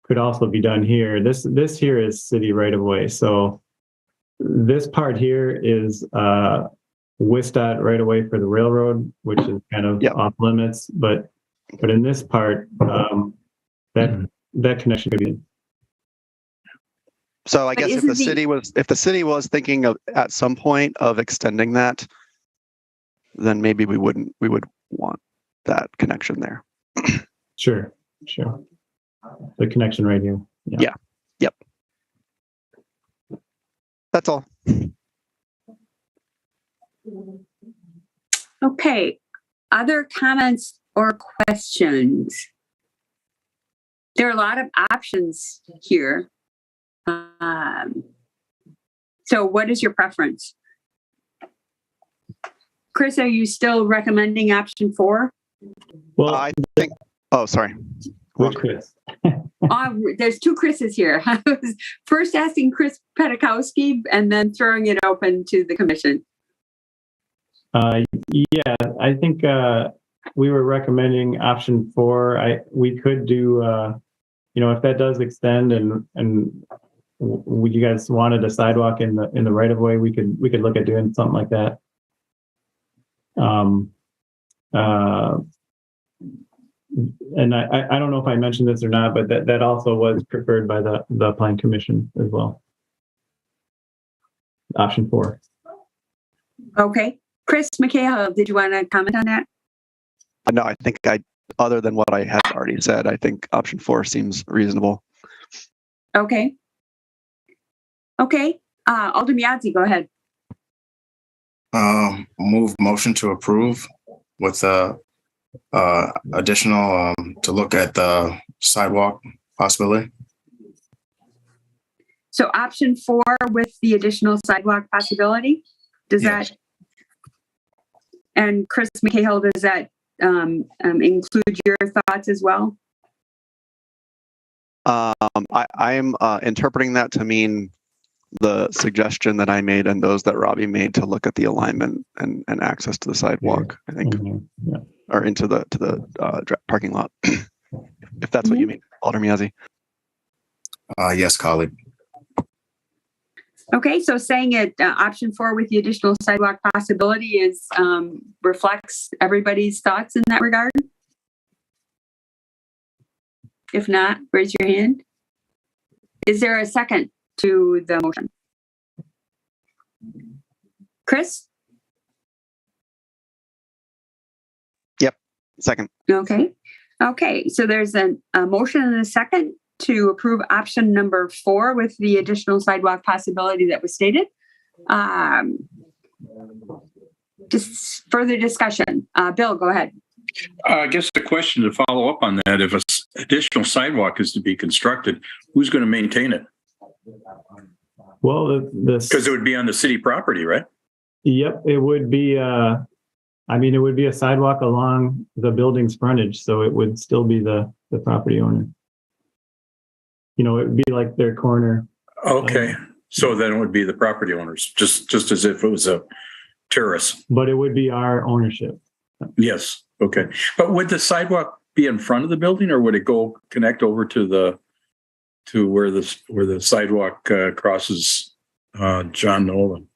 could also be done here. This here is city right of way. So this part here is WISDOT right of way for the railroad, which is kind of off limits. But in this part, that connection could be. So I guess if the city was thinking of at some point of extending that, then maybe we would want that connection there. Sure. The connection right here. Yeah. Yep. That's all. Okay. Other comments or questions? There are a lot of options here. So what is your preference? Chris, are you still recommending option 4? Well, I think, oh, sorry. Which Chris? There's 2 Chris's here. I was first asking Chris Petakowski and then throwing it open to the commission. Yeah, I think we were recommending option 4. We could do, if that does extend and you guys wanted a sidewalk in the right of way, we could look at doing something like that. And I don't know if I mentioned this or not, but that also was preferred by the Plan Commission as well. Option 4. Okay. Chris McHale, did you want to comment on that? No, I think other than what I had already said, I think option 4 seems reasonable. Okay. Alder Miazzi, go ahead. Move motion to approve with additional to look at the sidewalk possibility. So option 4 with the additional sidewalk possibility, does that, and Chris McHale, does that include your thoughts as well? I am interpreting that to mean the suggestion that I made and those that Robbie made to look at the alignment and access to the sidewalk, I think, or into the parking lot, if that's what you mean, Alder Miazzi. Yes, colleague. Okay, so saying it, option 4 with the additional sidewalk possibility is reflects everybody's thoughts in that regard? If not, raise your hand. Is there a second to the motion? Chris? Yep, second. Okay, so there's a motion and a second to approve option number 4 with the additional sidewalk possibility that was stated. Just further discussion. Bill, go ahead. I guess the question to follow up on that, if an additional sidewalk is to be constructed, who's going to maintain it? Well, because it would be on the city property, right? Yep, it would be. It would be a sidewalk along the building's frontage, so it would still be the property owner. It would be like their corner. Okay, so then it would be the property owners, just as if it was a terrace. But it would be our ownership. Yes. Okay. But would the sidewalk be in front of the building, or would it go connect over to where the sidewalk crosses John Nolan?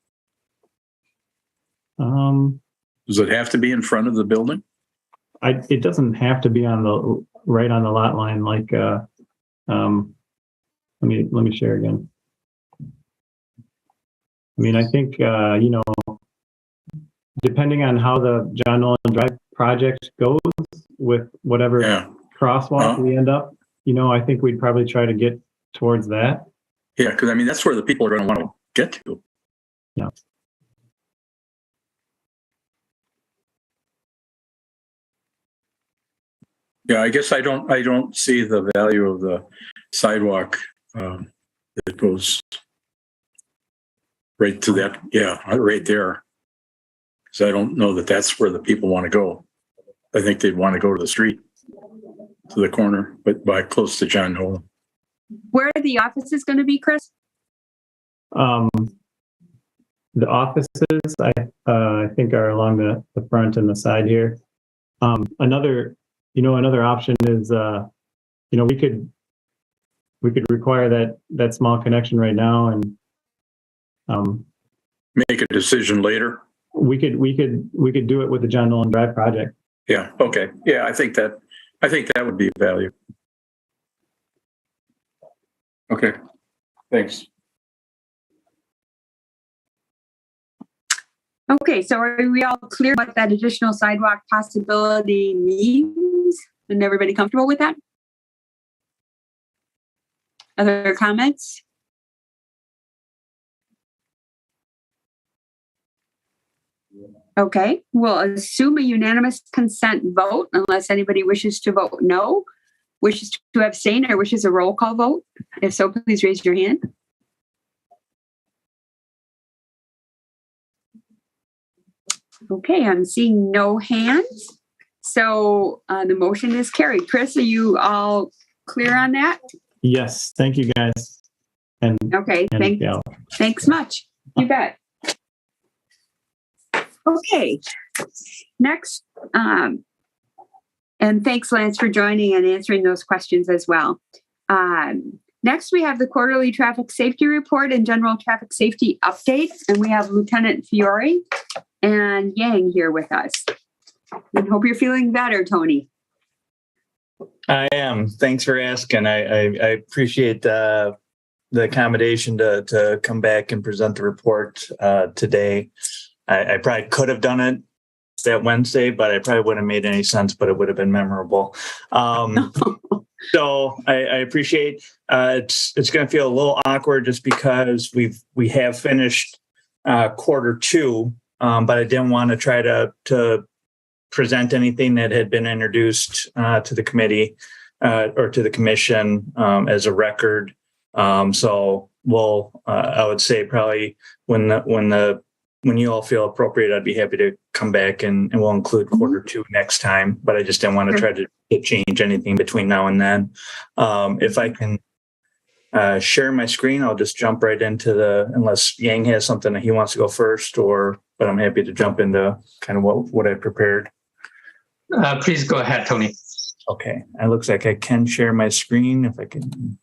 Does it have to be in front of the building? It doesn't have to be right on the lot line. Like, let me share again. I think depending on how the John Nolan Drive project goes with whatever crosswalk we end up, I think we'd probably try to get towards that. Yeah, because that's where the people are going to want to get to. Yeah. Yeah, I guess I don't see the value of the sidewalk that goes right to that. Yeah, right there. Because I don't know that that's where the people want to go. I think they'd want to go to the street, to the corner, but by close to John Nolan. Where are the offices going to be, Chris? The offices, I think, are along the front and the side here. Another option is, we could require that small connection right now, and make a decision later. We could do it with the John Nolan Drive project. Yeah. Okay. Yeah, I think that would be value. Okay. Thanks. Okay, so are we all clear what that additional sidewalk possibility means? And everybody comfortable with that? Other comments? Okay, we'll assume a unanimous consent vote unless anybody wishes to vote no, wishes to abstain, or wishes a roll call vote. If so, please raise your hand. Okay, I'm seeing no hands. So the motion is carried. Chris, are you all clear on that? Yes, thank you guys. And okay, thanks much. You bet. Okay, next, and thanks, Lance, for joining and answering those questions as well. Next, we have the quarterly traffic safety report and general traffic safety update, and we have Lieutenant Fiore and Yang here with us. And hope you're feeling better, Tony. I am. Thanks for asking. I appreciate the accommodation to come back and present the report today. I probably could have done it that Wednesday, but I probably wouldn't have made any sense, but it would have been memorable. So I appreciate it's going to feel a little awkward just because we have finished quarter two, but I didn't want to try to present anything that had been introduced to the committee or to the commission as a record. So we'll I would say probably when you all feel appropriate, I'd be happy to come back and we'll include quarter two next time. But I just didn't want to try to change anything between now and then. If I can share my screen, I'll just jump right into unless Yang has something that he wants to go first, but I'm happy to jump into kind of what I prepared. Please go ahead, Tony. Okay, it looks like I can share my screen if I can.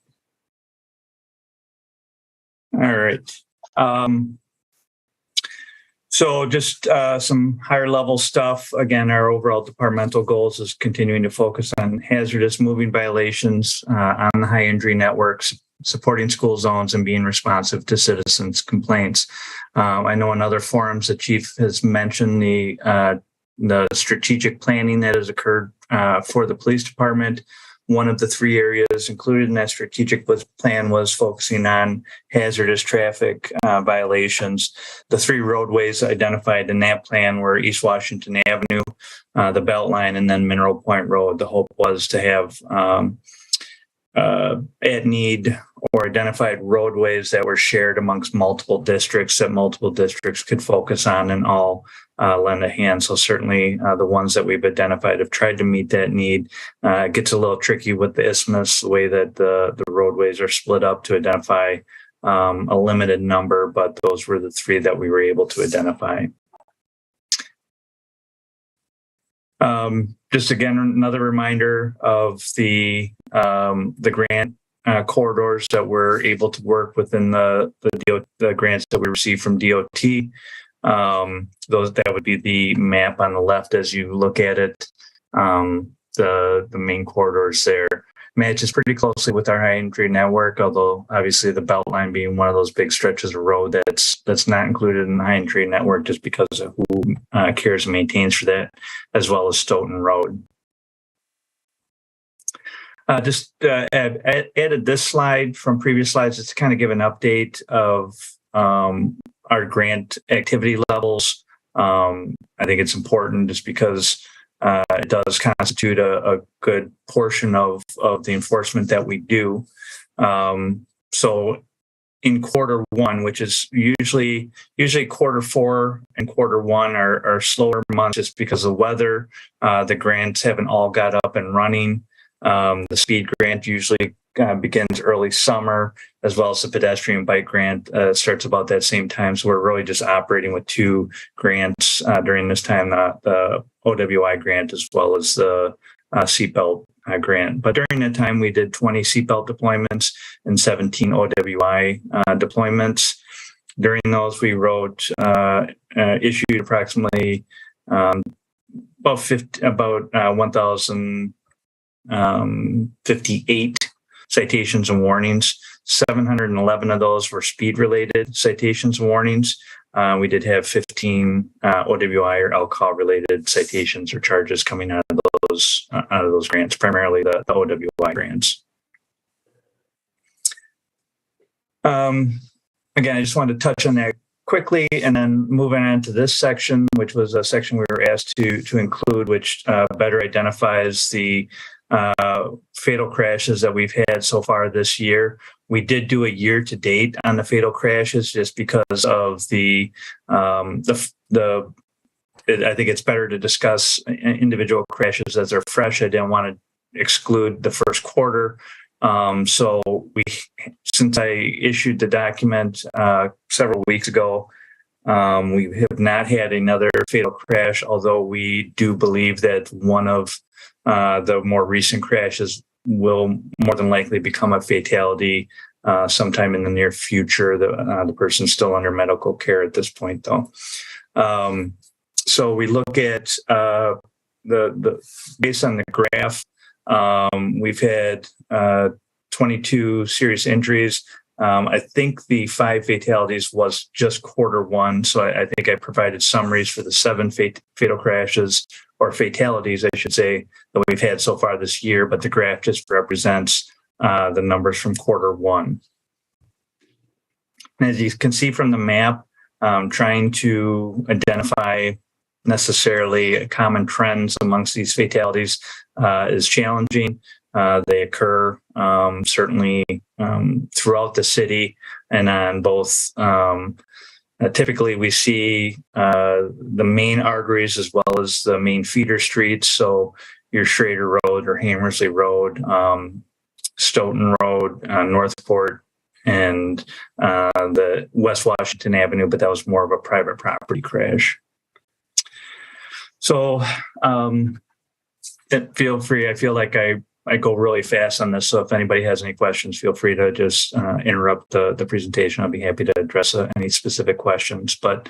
All right. So just some higher level stuff. Again, our overall departmental goals is continuing to focus on hazardous moving violations on the high injury networks, supporting school zones, and being responsive to citizens' complaints. I know in other forums the chief has mentioned the strategic planning that has occurred for the police department. One of the three areas included in that strategic plan was focusing on hazardous traffic violations. The three roadways identified in that plan were East Washington Avenue, the Beltline, and then Mineral Point Road. The hope was to have at need or identified roadways that were shared amongst multiple districts that multiple districts could focus on and all lend a hand. So certainly the ones that we've identified have tried to meet that need. It gets a little tricky with the isthmus, the way that the roadways are split up to identify a limited number, but those were the three that we were able to identify. Just again, another reminder of the grant corridors that we're able to work within the grants that we receive from DOT. That would be the map on the left as you look at it. The main corridors there matches pretty closely with our high injury network, although obviously the Beltline being one of those big stretches of road that's not included in the high injury network just because of who cares and maintains for that, as well as Stoughton Road. Just added this slide from previous slides just to kind of give an update of our grant activity levels. I think it's important just because it does constitute a good portion of the enforcement that we do. So in quarter one, which is usually quarter four and quarter one are slower months just because of weather. The grants haven't all got up and running. The speed grant usually begins early summer, as well as the pedestrian bike grant starts about that same time. So we're really just operating with two grants during this time, the OWI grant as well as the seatbelt grant. But during that time, we did 20 seatbelt deployments and 17 OWI deployments. During those, we issued approximately about 1,058 citations and warnings. 711 of those were speed-related citations and warnings. We did have 15 OWI or alcohol-related citations or charges coming out of those grants, primarily the OWI grants. Again, I just wanted to touch on that quickly, and then moving on to this section, which was a section we were asked to include, which better identifies the fatal crashes that we've had so far this year. We did do a year to date on the fatal crashes just because of I think it's better to discuss individual crashes as they're fresh. I didn't want to exclude the first quarter. Since I issued the document several weeks ago, we have not had another fatal crash, although we do believe that one of the more recent crashes will more than likely become a fatality sometime in the near future. The person's still under medical care at this point, though. So we look at based on the graph, we've had 22 serious injuries. I think the 5 fatalities was just quarter one. So I think I provided summaries for the 7 fatal crashes or fatalities, I should say, that we've had so far this year, but the graph just represents the numbers from quarter one. And as you can see from the map, trying to identify necessarily common trends amongst these fatalities is challenging. They occur certainly throughout the city and on both. Typically, we see the main arteries as well as the main feeder streets. So your Schrader Road or Hammersley Road, Stoughton Road, Northport, and the West Washington Avenue, but that was more of a private property crash. So feel free. I feel like I go really fast on this. So if anybody has any questions, feel free to just interrupt the presentation. I'll be happy to address any specific questions. But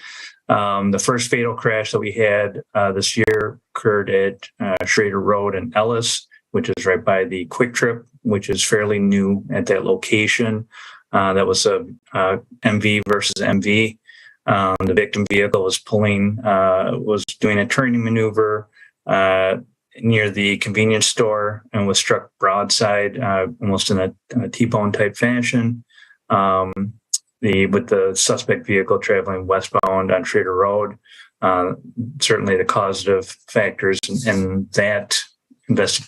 the first fatal crash that we had this year occurred at Schrader Road in Ellis, which is right by the Quick Trip, which is fairly new at that location. That was a MV versus MV. The victim vehicle was doing a turning maneuver near the convenience store and was struck broadside, almost in a T-bone type fashion. With the suspect vehicle traveling westbound on Schrader Road. Certainly the causative factors in that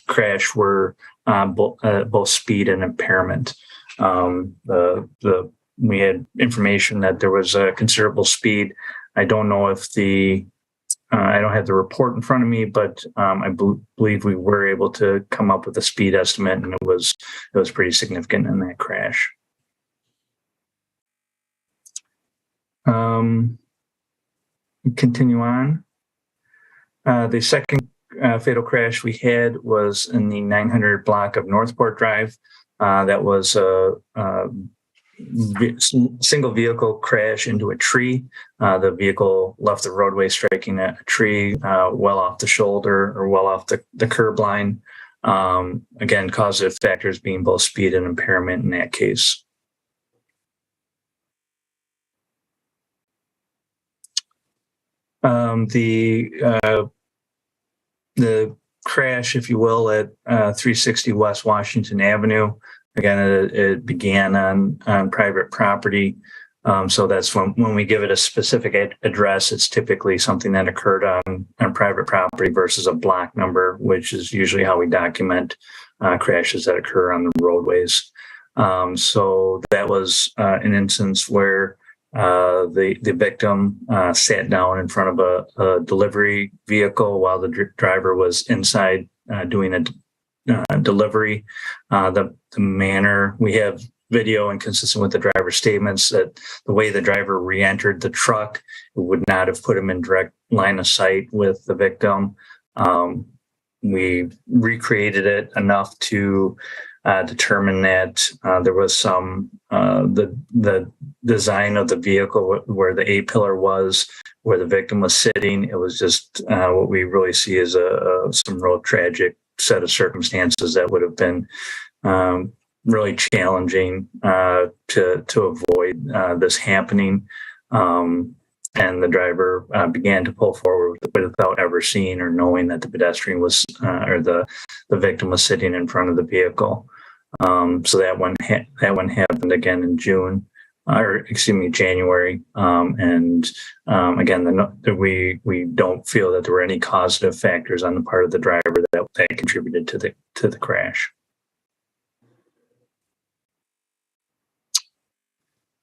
crash were both speed and impairment. We had information that there was a considerable speed. I don't know if I don't have the report in front of me, but I believe we were able to come up with a speed estimate, and it was pretty significant in that crash. Continue on. The second fatal crash we had was in the 900 block of Northport Drive. That was a single vehicle crash into a tree. The vehicle left the roadway, striking a tree well off the shoulder or well off the curb line. Again, causative factors being both speed and impairment in that case. The crash, if you will, at 360 West Washington Avenue. Again, it began on private property. So that's when we give it a specific address, it's typically something that occurred on private property versus a block number, which is usually how we document crashes that occur on the roadways. So that was an instance where the victim sat down in front of a delivery vehicle while the driver was inside doing a delivery. The manner, we have video and consistent with the driver's statements that the way the driver re-entered the truck would not have put him in direct line of sight with the victim. We recreated it enough to determine that there was some the design of the vehicle where the A-pillar was, where the victim was sitting. It was just what we really see as some real tragic set of circumstances that would have been really challenging to avoid this happening. And the driver began to pull forward without ever seeing or knowing that the pedestrian was or the victim was sitting in front of the vehicle. So that one happened again in June, or excuse me, January. And again, we don't feel that there were any causative factors on the part of the driver that contributed to the crash.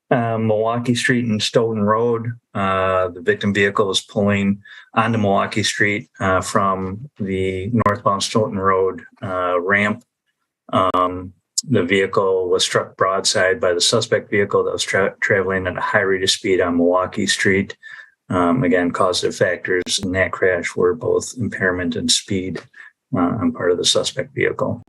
Milwaukee Street and Stoughton Road. The victim vehicle was pulling onto Milwaukee Street from the northbound Stoughton Road ramp. The vehicle was struck broadside by the suspect vehicle that was traveling at a high rate of speed on Milwaukee Street. Again, causative factors in that crash were both impairment and speed on part of the suspect vehicle.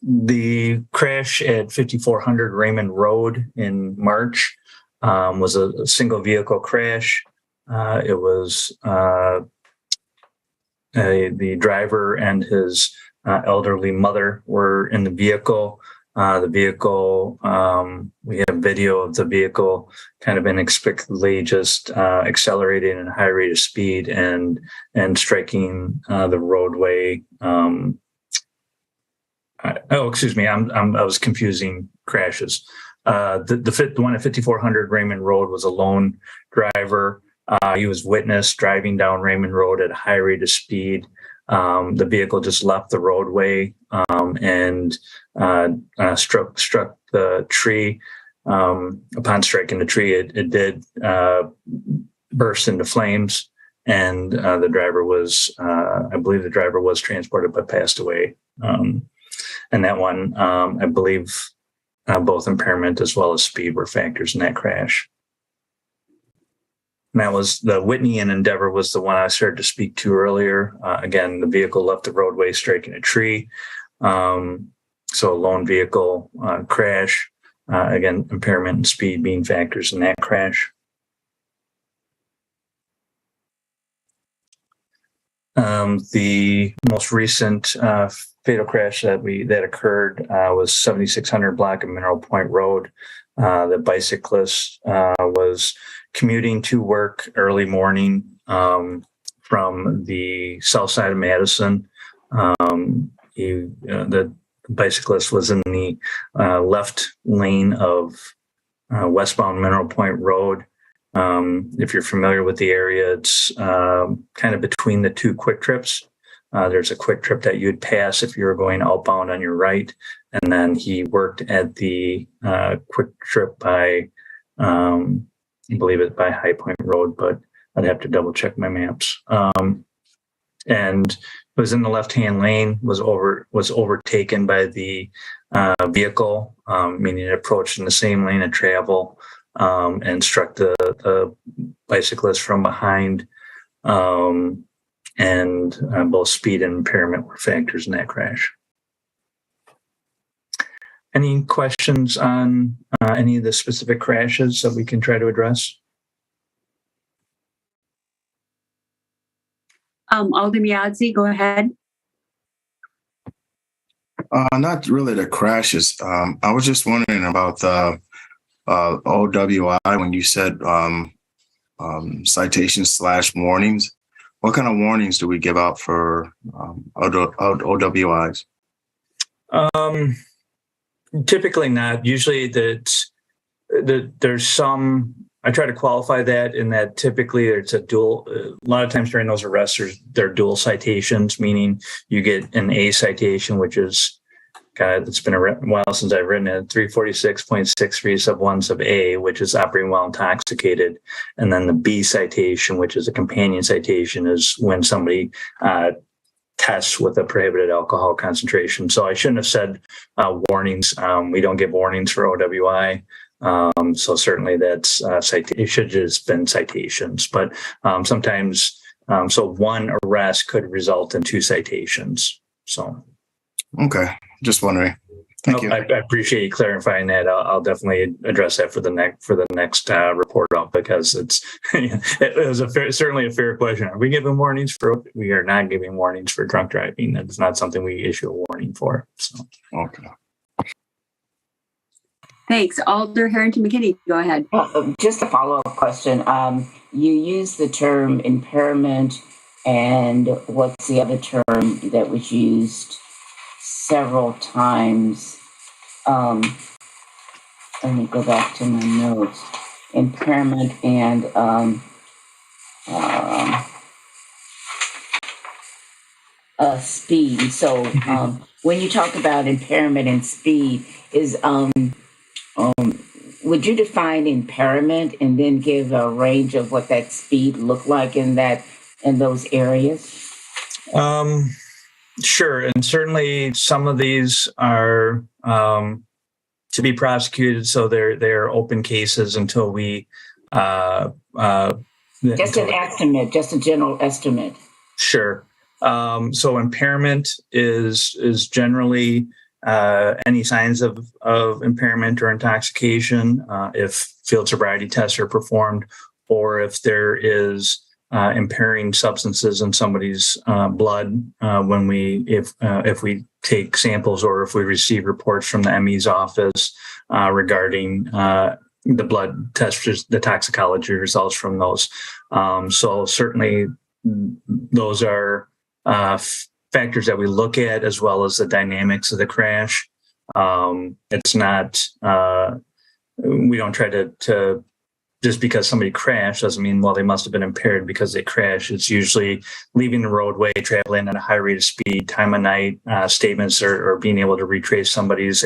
The crash at 5400 Raymond Road in March was a single vehicle crash. It was the driver and his elderly mother were in the vehicle. The vehicle, we have video of the vehicle kind of inexplicably just accelerating at a high rate of speed and striking the roadway. Excuse me, I was confusing crashes. The one at 5400 Raymond Road was a lone driver. He was witnessed driving down Raymond Road at a high rate of speed. The vehicle just left the roadway and struck the tree. Upon striking the tree, it did burst into flames, and the driver was, I believe, the driver was transported but passed away. And that one, I believe, both impairment as well as speed were factors in that crash. And that was the Whitney and Endeavor was the one I started to speak to earlier. Again, the vehicle left the roadway striking a tree. So a lone vehicle crash. Again, impairment and speed being factors in that crash. The most recent fatal crash that occurred was 7600 block of Mineral Point Road. The bicyclist was commuting to work early morning from the south side of Madison. The bicyclist was in the left lane of westbound Mineral Point Road. If you're familiar with the area, it's kind of between the two quick trips. There's a quick trip that you'd pass if you were going outbound on your right. And then he worked at the quick trip by, I believe it's by High Point Road, but I'd have to double check my maps. And was in the left-hand lane, was overtaken by the vehicle, meaning it approached in the same lane of travel and struck the bicyclist from behind. And both speed and impairment were factors in that crash. Any questions on any of the specific crashes that we can try to address? Alder Miadzi, go ahead. Not really the crashes. I was just wondering about the OWI when you said citations / warnings. What kind of warnings do we give out for OWIs? Typically not. Usually there's some, I try to qualify that in that typically it's a dual, a lot of times during those arrests, they're dual citations, meaning you get an A citation, which is, God, it's been a while since I've written it, 346.63 sub 1 sub A, which is operating while intoxicated. And then the B citation, which is a companion citation, is when somebody tests with a prohibited alcohol concentration. So I shouldn't have said warnings. We don't give warnings for OWI. So certainly that's it should have just been citations. But sometimes, so one arrest could result in 2 citations. So. Okay. Just wondering. Thank you. I appreciate you clarifying that. I'll definitely address that for the next report out, because it was certainly a fair question. Are we giving warnings for? We are not giving warnings for drunk driving. That's not something we issue a warning for. So okay. Thanks, Alder Harrington McKinney. Go ahead. Just a follow-up question. You use the term impairment, and what's the other term that was used several times? Let me go back to my notes. Impairment and speed. So when you talk about impairment and speed, is would you define impairment and then give a range of what that speed looked like in those areas? Sure, and certainly some of these are to be prosecuted, so they're open cases until we just an estimate, just a general estimate. Sure. So impairment is generally any signs of impairment or intoxication if field sobriety tests are performed, or if there is impairing substances in somebody's blood if we take samples, or if we receive reports from the ME's office regarding the blood tests, the toxicology results from those. So certainly those are factors that we look at, as well as the dynamics of the crash. It's not, we don't try to just because somebody crashed doesn't mean, well, they must have been impaired because they crashed. It's usually leaving the roadway, traveling at a high rate of speed, time of night, statements, or being able to retrace somebody's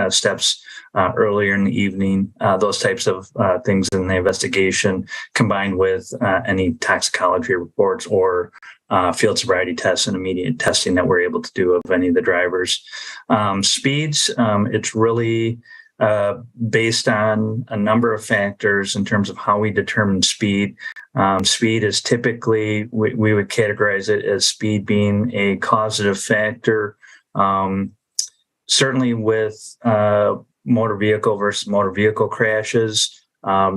steps earlier in the evening, those types of things in the investigation, combined with any toxicology reports or field sobriety tests and immediate testing that we're able to do of any of the drivers. Speeds, it's really based on a number of factors in terms of how we determine speed. Speed is typically, we would categorize it as speed being a causative factor. Certainly with motor vehicle versus motor vehicle crashes,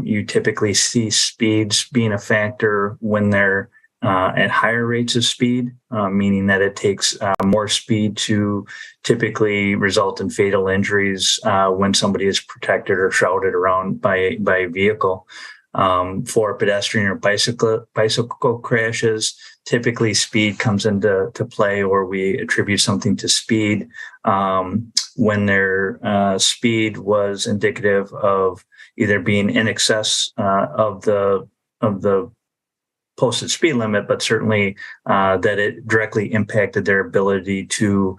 you typically see speeds being a factor when they're at higher rates of speed, meaning that it takes more speed to typically result in fatal injuries when somebody is protected or shrouded around by a vehicle. For pedestrian or bicycle crashes, typically speed comes into play, or we attribute something to speed when their speed was indicative of either being in excess of the posted speed limit, but certainly that it directly impacted their ability to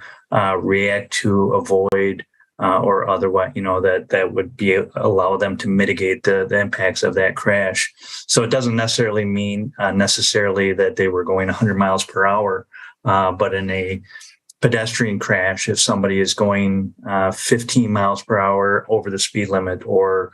react, to avoid, or otherwise, that would allow them to mitigate the impacts of that crash. So it doesn't necessarily mean necessarily that they were going 100 miles per hour, but in a pedestrian crash, if somebody is going 15 miles per hour over the speed limit, or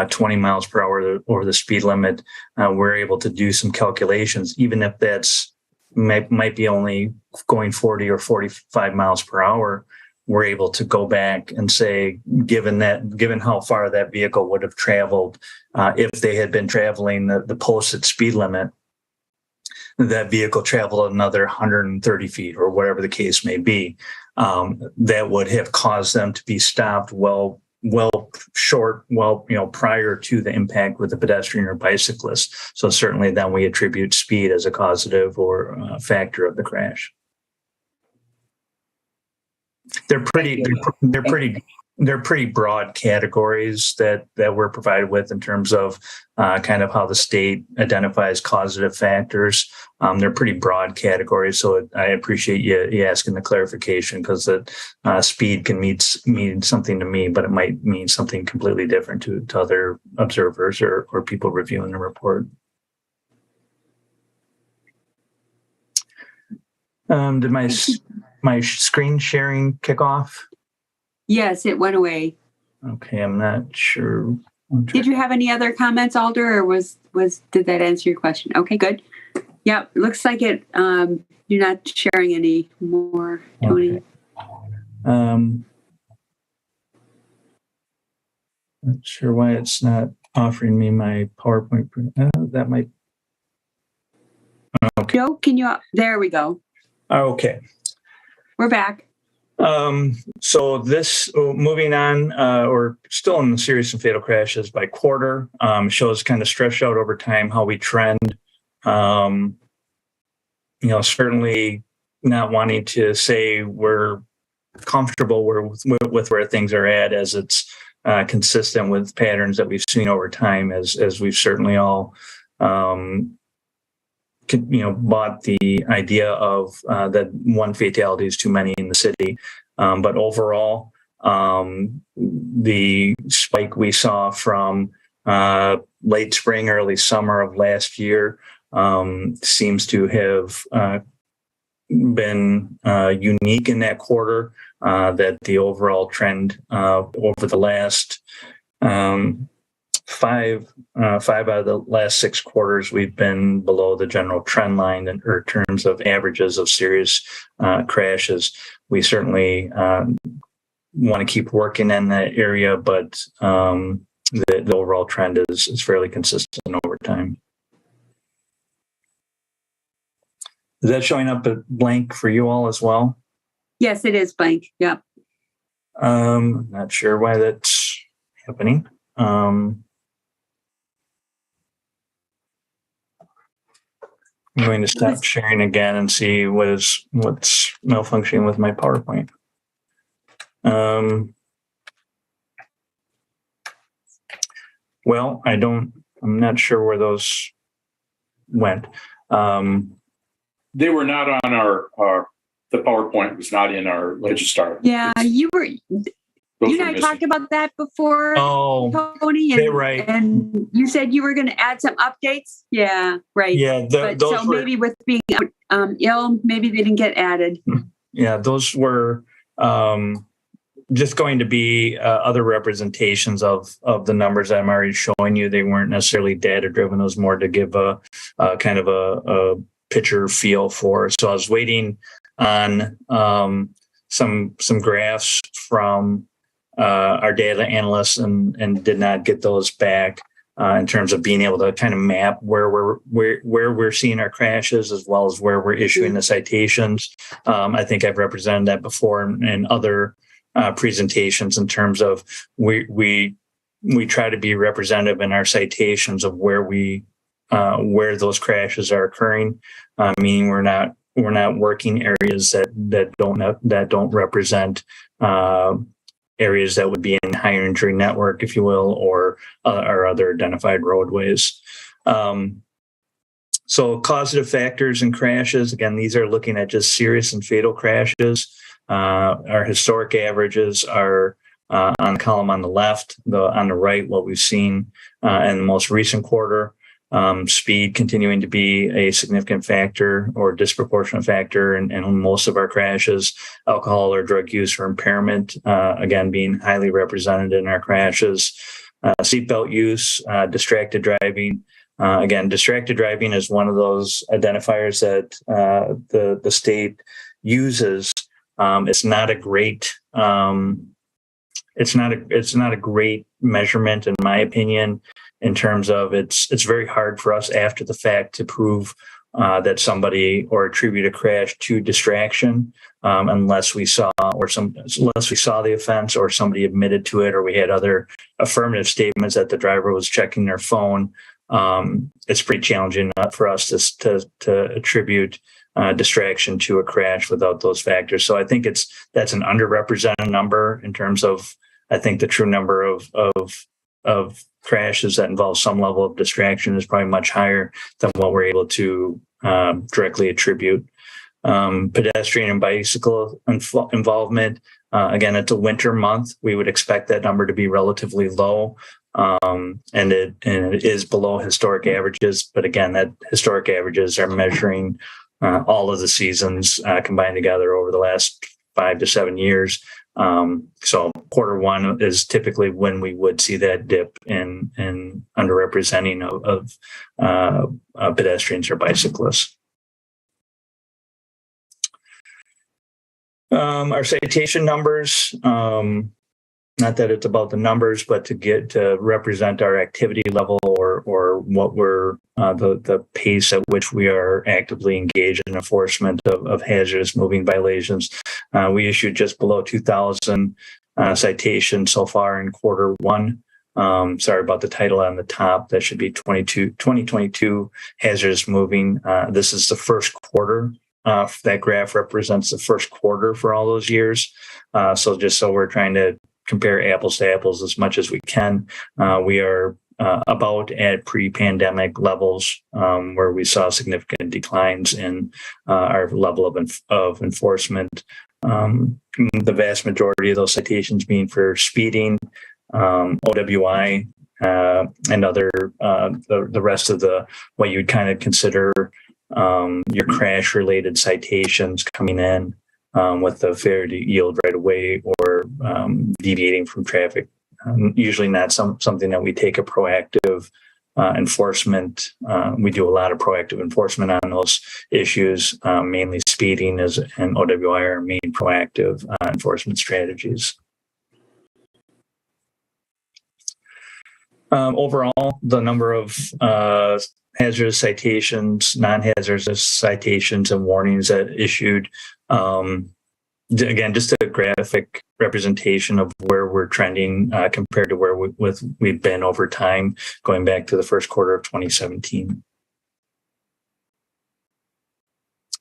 20 miles per hour over the speed limit, we're able to do some calculations, even if that's might be only going 40 or 45 miles per hour. We're able to go back and say, given how far that vehicle would have traveled, if they had been traveling the posted speed limit, that vehicle traveled another 130 feet or whatever the case may be, that would have caused them to be stopped prior to the impact with the pedestrian or bicyclist. So certainly then we attribute speed as a causative or factor of the crash. They're pretty broad categories that we're provided with in terms of kind of how the state identifies causative factors. They're pretty broad categories, so I appreciate you asking the clarification, because that speed can mean something to me, but it might mean something completely different to other observers or people reviewing the report. Did my screen sharing kick off? Yes, it went away. Okay, I'm not sure. Did you have any other comments, Alder, or did that answer your question? Okay, good. Yeah, looks like it. You're not sharing any more, Tony. Okay. Not sure why it's not offering me my PowerPoint. That might. Okay. Joe, can you? There we go. Okay. We're back. So this, moving on, or still in the serious and fatal crashes by quarter, shows kind of stretched out over time how we trend. Certainly not wanting to say we're comfortable with where things are at, as it's consistent with patterns that we've seen over time, as we've certainly all bought the idea of that one fatality is too many in the city. But overall, the spike we saw from late spring, early summer of last year seems to have been unique in that quarter, that the overall trend over the last five out of the last 6 quarters, we've been below the general trend line in terms of averages of serious crashes. We certainly want to keep working in that area, but the overall trend is fairly consistent over time. Is that showing up at blank for you all as well? Yes, it is blank. Yep. Not sure why that's happening. I'm going to stop sharing again and see what's malfunctioning with my PowerPoint. Well, I'm not sure where those went. They were not on the PowerPoint was not in our Legistar. Yeah, you and I talked about that before, Tony. Right. And you said you were going to add some updates. Yeah, right. Yeah, maybe with being ill, maybe they didn't get added. Yeah, those were just going to be other representations of the numbers I'm already showing you. They weren't necessarily data driven. It was more to give a kind of a picture feel for. So I was waiting on some graphs from our data analysts and did not get those back in terms of being able to kind of map where we're seeing our crashes, as well as where we're issuing the citations. I think I've represented that before in other presentations, in terms of we try to be representative in our citations of where those crashes are occurring, meaning we're not working areas that don't represent areas that would be in higher injury network, if you will, or other identified roadways. So causative factors in crashes, again, these are looking at just serious and fatal crashes. Our historic averages are on the column on the left, on the right, what we've seen in the most recent quarter. Speed continuing to be a significant factor or disproportionate factor in most of our crashes. Alcohol or drug use or impairment, again, being highly represented in our crashes. Seatbelt use, distracted driving. Again, distracted driving is one of those identifiers that the state uses. It's not a great measurement, in my opinion, in terms of it's very hard for us after the fact to prove that somebody or attribute a crash to distraction, unless we saw the offense or somebody admitted to it, or we had other affirmative statements that the driver was checking their phone. It's pretty challenging for us to attribute distraction to a crash without those factors. So I think that's an underrepresented number in terms of, I think the true number of crashes that involve some level of distraction is probably much higher than what we're able to directly attribute. Pedestrian and bicycle involvement. Again, it's a winter month. We would expect that number to be relatively low, and it is below historic averages. But again, that historic averages are measuring all of the seasons combined together over the last 5 to 7 years. So quarter one is typically when we would see that dip in underrepresenting of pedestrians or bicyclists. Our citation numbers, not that it's about the numbers, but to represent our activity level or what we're the pace at which we are actively engaged in enforcement of hazardous moving violations. We issued just below 2,000 citations so far in quarter one. Sorry about the title on the top. That should be 2022 hazardous moving. This is the first quarter. That graph represents the first quarter for all those years. So just so we're trying to compare apples to apples as much as we can, we are about at pre-pandemic levels, where we saw significant declines in our level of enforcement. The vast majority of those citations being for speeding, OWI, and other the rest of what you would kind of consider your crash-related citations coming in with the failure to yield right away or deviating from traffic. Usually not something that we take a proactive enforcement. We do a lot of proactive enforcement on those issues, mainly speeding and OWI are our main proactive enforcement strategies. Overall, the number of hazardous citations, non-hazardous citations, and warnings that issued. Again, just a graphic representation of where we're trending compared to where we've been over time, going back to the first quarter of 2017.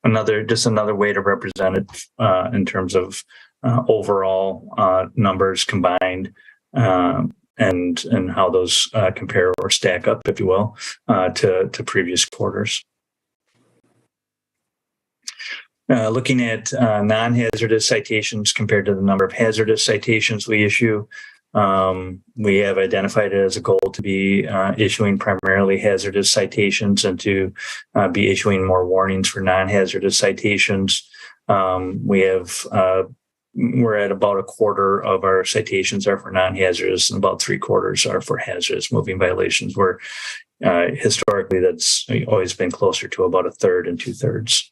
Another way to represent it in terms of overall numbers combined. And how those compare or stack up, if you will, to previous quarters. Looking at non-hazardous citations compared to the number of hazardous citations we issue, we have identified it as a goal to be issuing primarily hazardous citations and to be issuing more warnings for non-hazardous citations. We're at about a quarter of our citations are for non-hazardous and about 3/4 are for hazardous moving violations, where historically that's always been closer to about 1/3 and 2/3.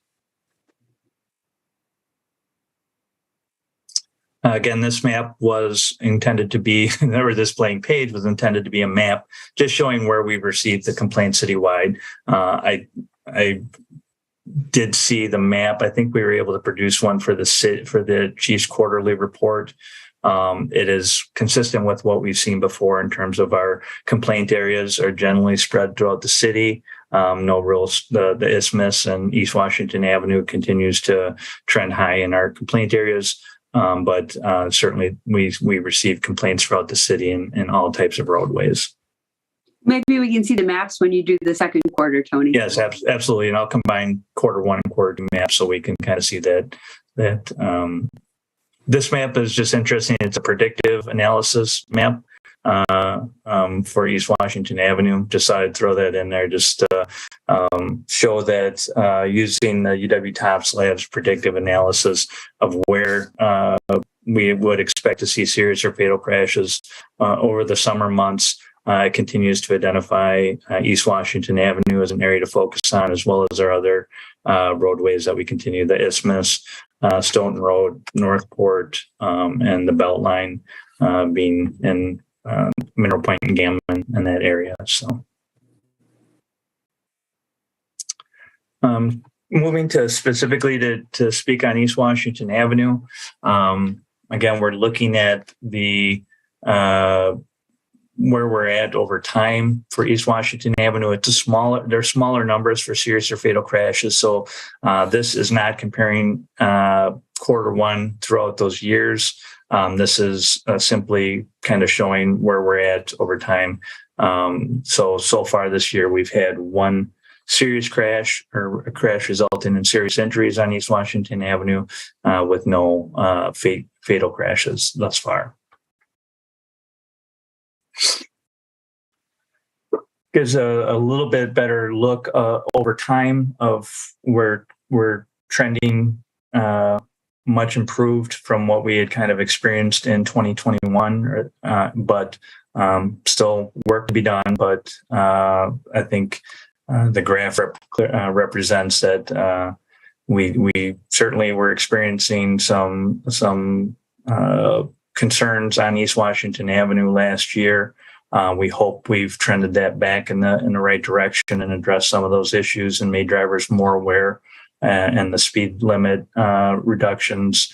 Again, this map was intended to be, or this blank page was intended to be a map just showing where we received the complaints citywide. I did see the map. I think we were able to produce one for the Chief's quarterly report. It is consistent with what we've seen before in terms of our complaint areas are generally spread throughout the city. No rules. The Isthmus and East Washington Avenue continues to trend high in our complaint areas. But certainly we receive complaints throughout the city in all types of roadways. Maybe we can see the maps when you do the second quarter, Tony. Yes, absolutely. And I'll combine quarter one and quarter two maps so we can kind of see that this map is just interesting. It's a predictive analysis map for East Washington Avenue. Just thought I'd throw that in there just to show that using the UW Tops Labs predictive analysis of where we would expect to see serious or fatal crashes over the summer months. It continues to identify East Washington Avenue as an area to focus on, as well as our other roadways that we continue, the Isthmus, Stoughton Road, Northport, and the Beltline being in Mineral Point and Gammon in that area. So, moving to specifically to speak on East Washington Avenue, again, we're looking at the where we're at over time for East Washington Avenue. They're smaller numbers for serious or fatal crashes. So this is not comparing quarter one throughout those years. This is simply kind of showing where we're at over time. So far this year, we've had one serious crash or a crash resulting in serious injuries on East Washington Avenue with no fatal crashes thus far. Gives a little bit better look over time of where we're trending, much improved from what we had kind of experienced in 2021, but still work to be done. But I think the graph represents that we certainly were experiencing some concerns on East Washington Avenue last year. We hope we've trended that back in the right direction and addressed some of those issues and made drivers more aware, and the speed limit reductions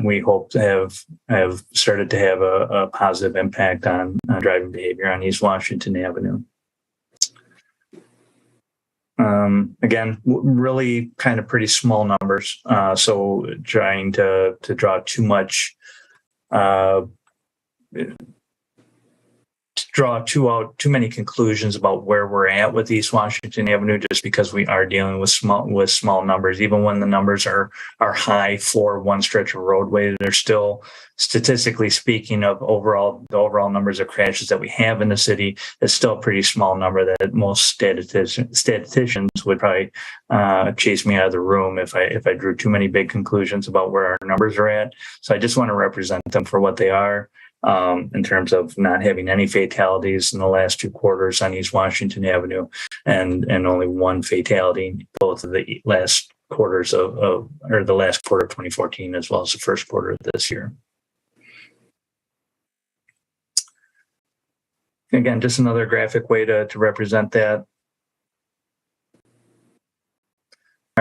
we hope to have started to have a positive impact on driving behavior on East Washington Avenue. Again, really kind of pretty small numbers. So trying to draw too much, too many conclusions about where we're at with East Washington Avenue, just because we are dealing with small numbers. Even when the numbers are high for one stretch of roadway, they're still, statistically speaking, of the overall numbers of crashes that we have in the city, is still a pretty small number that most statisticians would probably chase me out of the room if I drew too many big conclusions about where our numbers are at. So I just want to represent them for what they are. In terms of not having any fatalities in the last 2 quarters on East Washington Avenue, and only one fatality in both of the last quarters or the last quarter of 2014 as well as the first quarter of this year. Again, just another graphic way to represent that.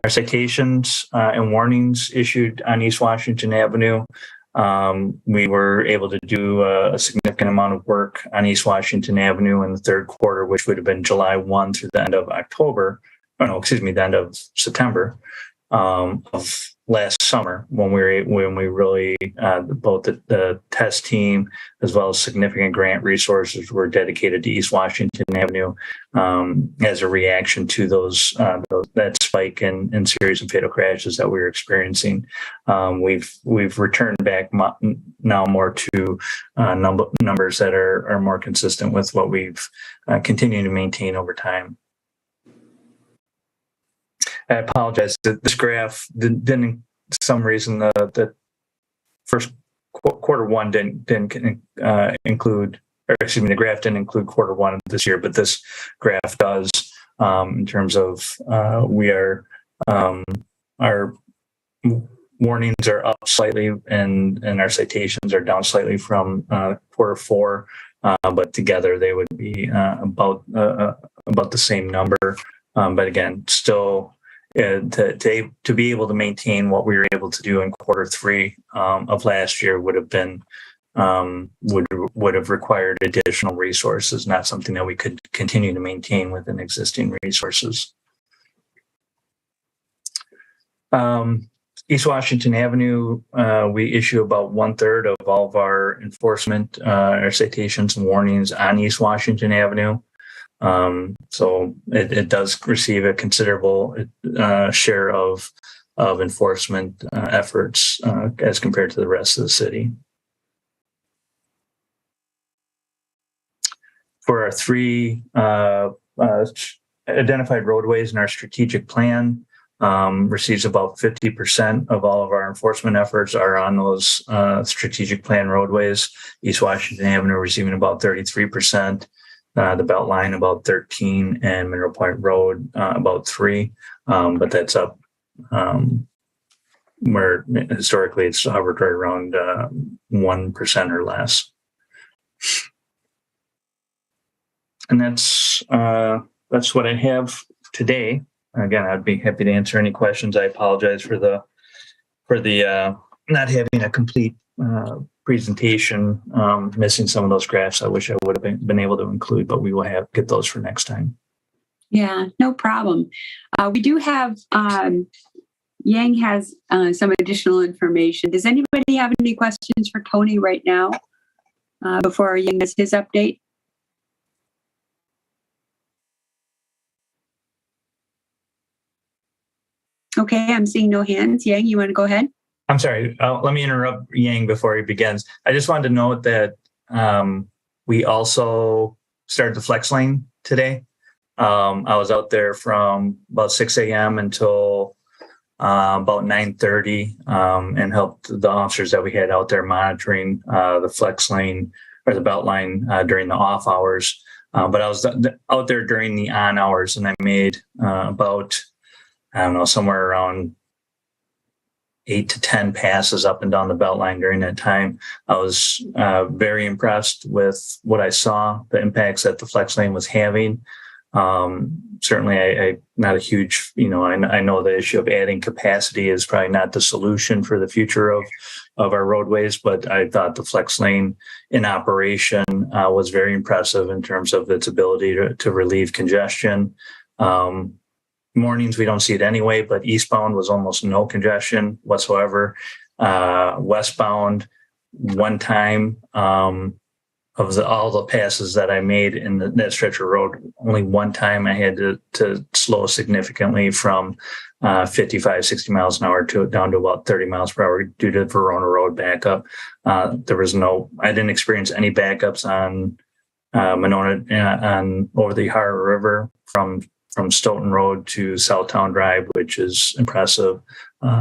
Our citations and warnings issued on East Washington Avenue. We were able to do a significant amount of work on East Washington Avenue in the third quarter, which would have been July 1 through the end of the end of September of last summer, when we really both the test team as well as significant grant resources were dedicated to East Washington Avenue as a reaction to that spike in serious and fatal crashes that we were experiencing. We've returned back now more to numbers that are more consistent with what we've continued to maintain over time. I apologize. This graph didn't for some reason, the first quarter one didn't include, or excuse me, the graph didn't include quarter one of this year, but this graph does, in terms of our warnings are up slightly and our citations are down slightly from quarter four, but together they would be about the same number. But again, still, to be able to maintain what we were able to do in quarter three of last year would have required additional resources, not something that we could continue to maintain within existing resources. East Washington Avenue, we issue about 1/3 of all of our enforcement, our citations and warnings on East Washington Avenue. So it does receive a considerable share of enforcement efforts as compared to the rest of the city. For our 3 identified roadways in our strategic plan, receives about 50% of all of our enforcement efforts are on those strategic plan roadways. East Washington Avenue receiving about 33%. The Beltline about 13%, and Mineral Point Road about 3%. But that's up where historically it's hovered right around 1% or less. And that's what I have today. Again, I'd be happy to answer any questions. I apologize for the not having a complete presentation, missing some of those graphs I wish I would have been able to include, but we will get those for next time. Yeah, no problem. We do have, Yang has some additional information. Does anybody have any questions for Tony right now before Yang does his update? Okay, I'm seeing no hands. Yang, you want to go ahead? I'm sorry. Let me interrupt Yang before he begins. I just wanted to note that we also started the flex lane today. I was out there from about 6 a.m. until about 9:30 and helped the officers that we had out there monitoring the flex lane or the belt line during the off hours. But I was out there during the on hours, and I made about, I don't know, somewhere around 8 to 10 passes up and down the belt line during that time. I was very impressed with what I saw, the impacts that the flex lane was having. Certainly, I not a huge, I know the issue of adding capacity is probably not the solution for the future of our roadways, but I thought the flex lane in operation was very impressive in terms of its ability to relieve congestion. Mornings, we don't see it anyway, but eastbound was almost no congestion whatsoever. Westbound, one time of all the passes that I made in that stretch of road, only one time I had to slow significantly from 55, 60 miles an hour down to about 30 miles per hour due to Verona Road backup. I didn't experience any backups on Monona on over the Ohio River from Stoughton Road to Southtown Drive, which is impressive.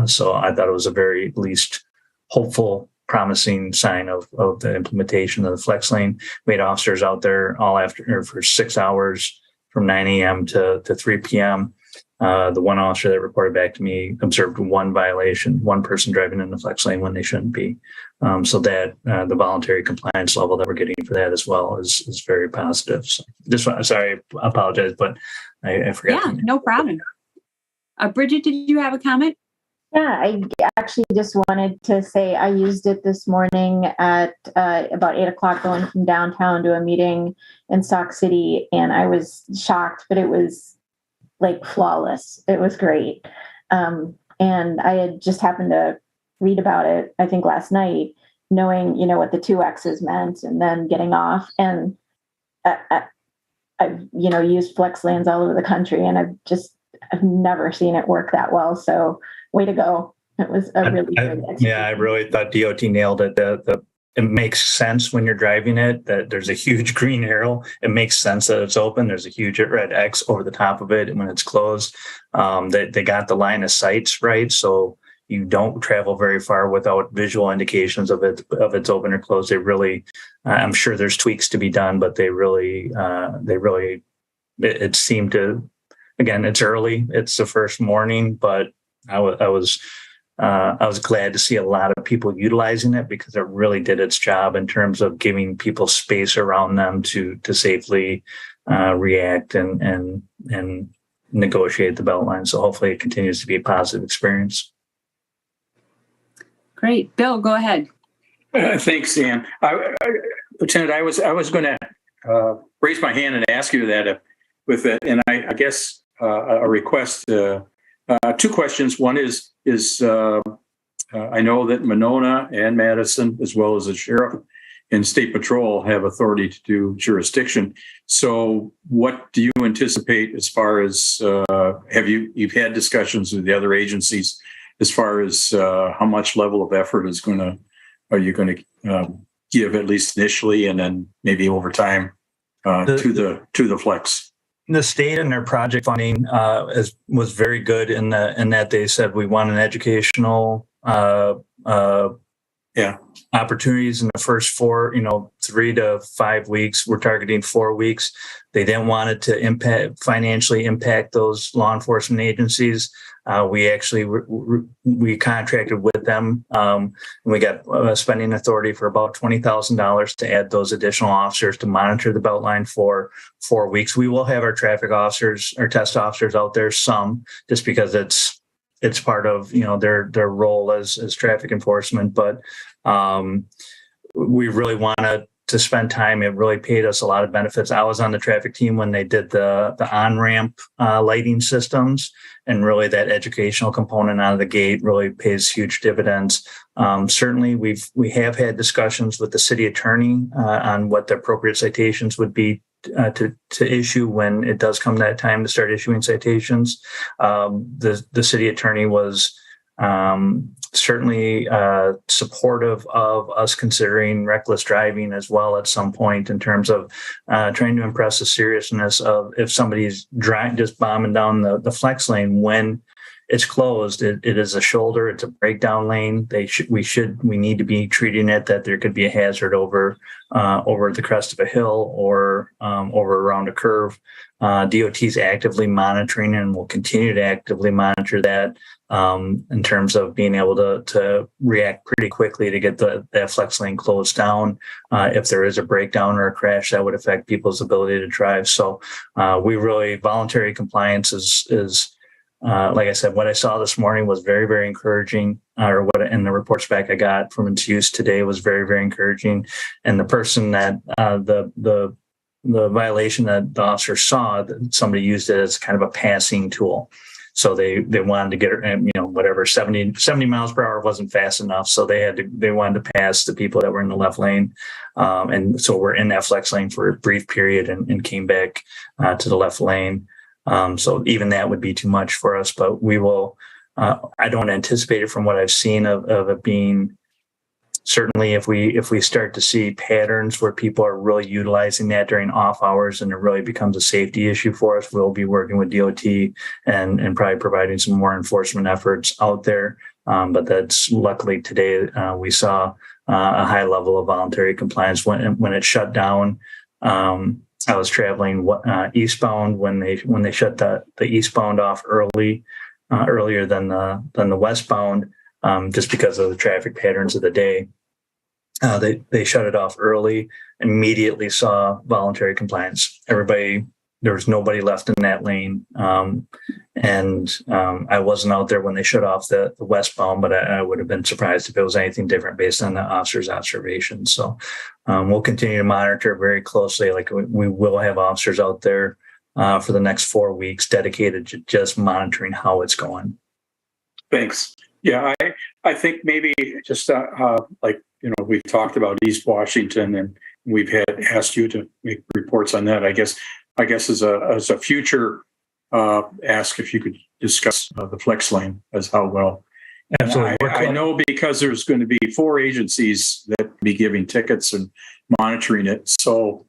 So I thought it was a very at least hopeful, promising sign of the implementation of the flex lane. We had officers out there all after for 6 hours from 9 a.m. to 3 p.m. The one officer that reported back to me observed one violation, one person driving in the flex lane when they shouldn't be. So that the voluntary compliance level that we're getting for that as well is very positive. So sorry, I apologize, but I forgot. Yeah, no problem. Bridget, did you have a comment? Yeah, I actually just wanted to say I used it this morning at about 8 o'clock going from downtown to a meeting in Sauk City, and I was shocked, but it was like flawless. It was great. And I had just happened to read about it, I think last night, knowing, what the 2 X's meant and then getting off. And I've, used flex lanes all over the country, and I've never seen it work that well. So way to go. It was a really good exercise. Yeah, I really thought DOT nailed it. It makes sense when you're driving it that there's a huge green arrow. It makes sense that it's open. There's a huge red X over the top of it when it's closed. They got the line of sights right, so you don't travel very far without visual indications of it's open or closed. They really, I'm sure there's tweaks to be done, but it seemed to. Again, it's early. It's the first morning, but I was glad to see a lot of people utilizing it because it really did its job in terms of giving people space around them to safely react and negotiate the belt line. So hopefully it continues to be a positive experience. Great. Bill, go ahead. Thanks, Ann. Lieutenant, I was going to raise my hand and ask you that with it, and I guess a request. 2 questions. One is I know that Monona and Madison, as well as the sheriff and state patrol, have authority to do jurisdiction. So, what do you anticipate as far as you've had discussions with the other agencies as far as how much level of effort are you going to give at least initially, and then maybe over time to the flex? The state and their project funding was very good in that they said we want an educational opportunities in the first 3 to 5 weeks. We're targeting 4 weeks. They didn't want it to financially impact those law enforcement agencies. We actually we contracted with them. And we got spending authority for about $20,000 to add those additional officers to monitor the Beltline for 4 weeks. We will have our traffic officers, our test officers out there, some just because it's part of their role as traffic enforcement. But we really wanted to spend time. It really paid us a lot of benefits. I was on the traffic team when they did the on-ramp lighting systems, and really that educational component out of the gate really pays huge dividends. Certainly, we have had discussions with the city attorney on what the appropriate citations would be to issue when it does come that time to start issuing citations. The city attorney was certainly supportive of us considering reckless driving as well at some point, in terms of trying to impress the seriousness of if somebody's just bombing down the flex lane when it's closed. It is a shoulder, it's a breakdown lane. We need to be treating it that there could be a hazard over the crest of a hill or over around a curve. DOT is actively monitoring and will continue to actively monitor that in terms of being able to react pretty quickly to get that flex lane closed down. If there is a breakdown or a crash, that would affect people's ability to drive. So voluntary compliance is like I said, what I saw this morning was very, very encouraging, and the reports back I got from its use today was very, very encouraging. And the person that the violation that the officer saw, that somebody used it as kind of a passing tool. So they wanted to get, whatever, 70 miles per hour wasn't fast enough. So they wanted to pass the people that were in the left lane. And so we're in that flex lane for a brief period and came back to the left lane. So even that would be too much for us, but we will, I don't anticipate it from what I've seen of it being, certainly if we start to see patterns where people are really utilizing that during off hours and it really becomes a safety issue for us, we'll be working with DOT and probably providing some more enforcement efforts out there. But that's luckily today we saw a high level of voluntary compliance when it shut down. I was traveling eastbound when they shut the eastbound off earlier than the westbound, just because of the traffic patterns of the day. They shut it off early. Immediately saw voluntary compliance. There was nobody left in that lane, and I wasn't out there when they shut off the westbound, but I would have been surprised if it was anything different based on the officer's observations. So we'll continue to monitor very closely. Like we will have officers out there for the next 4 weeks dedicated to just monitoring how it's going. Thanks. Yeah, I think maybe just we've talked about East Washington, and we've asked you to make reports on that. I guess as a future ask if you could discuss the flex lane as how well. Absolutely. I know because there's going to be 4 agencies that be giving tickets and monitoring it. So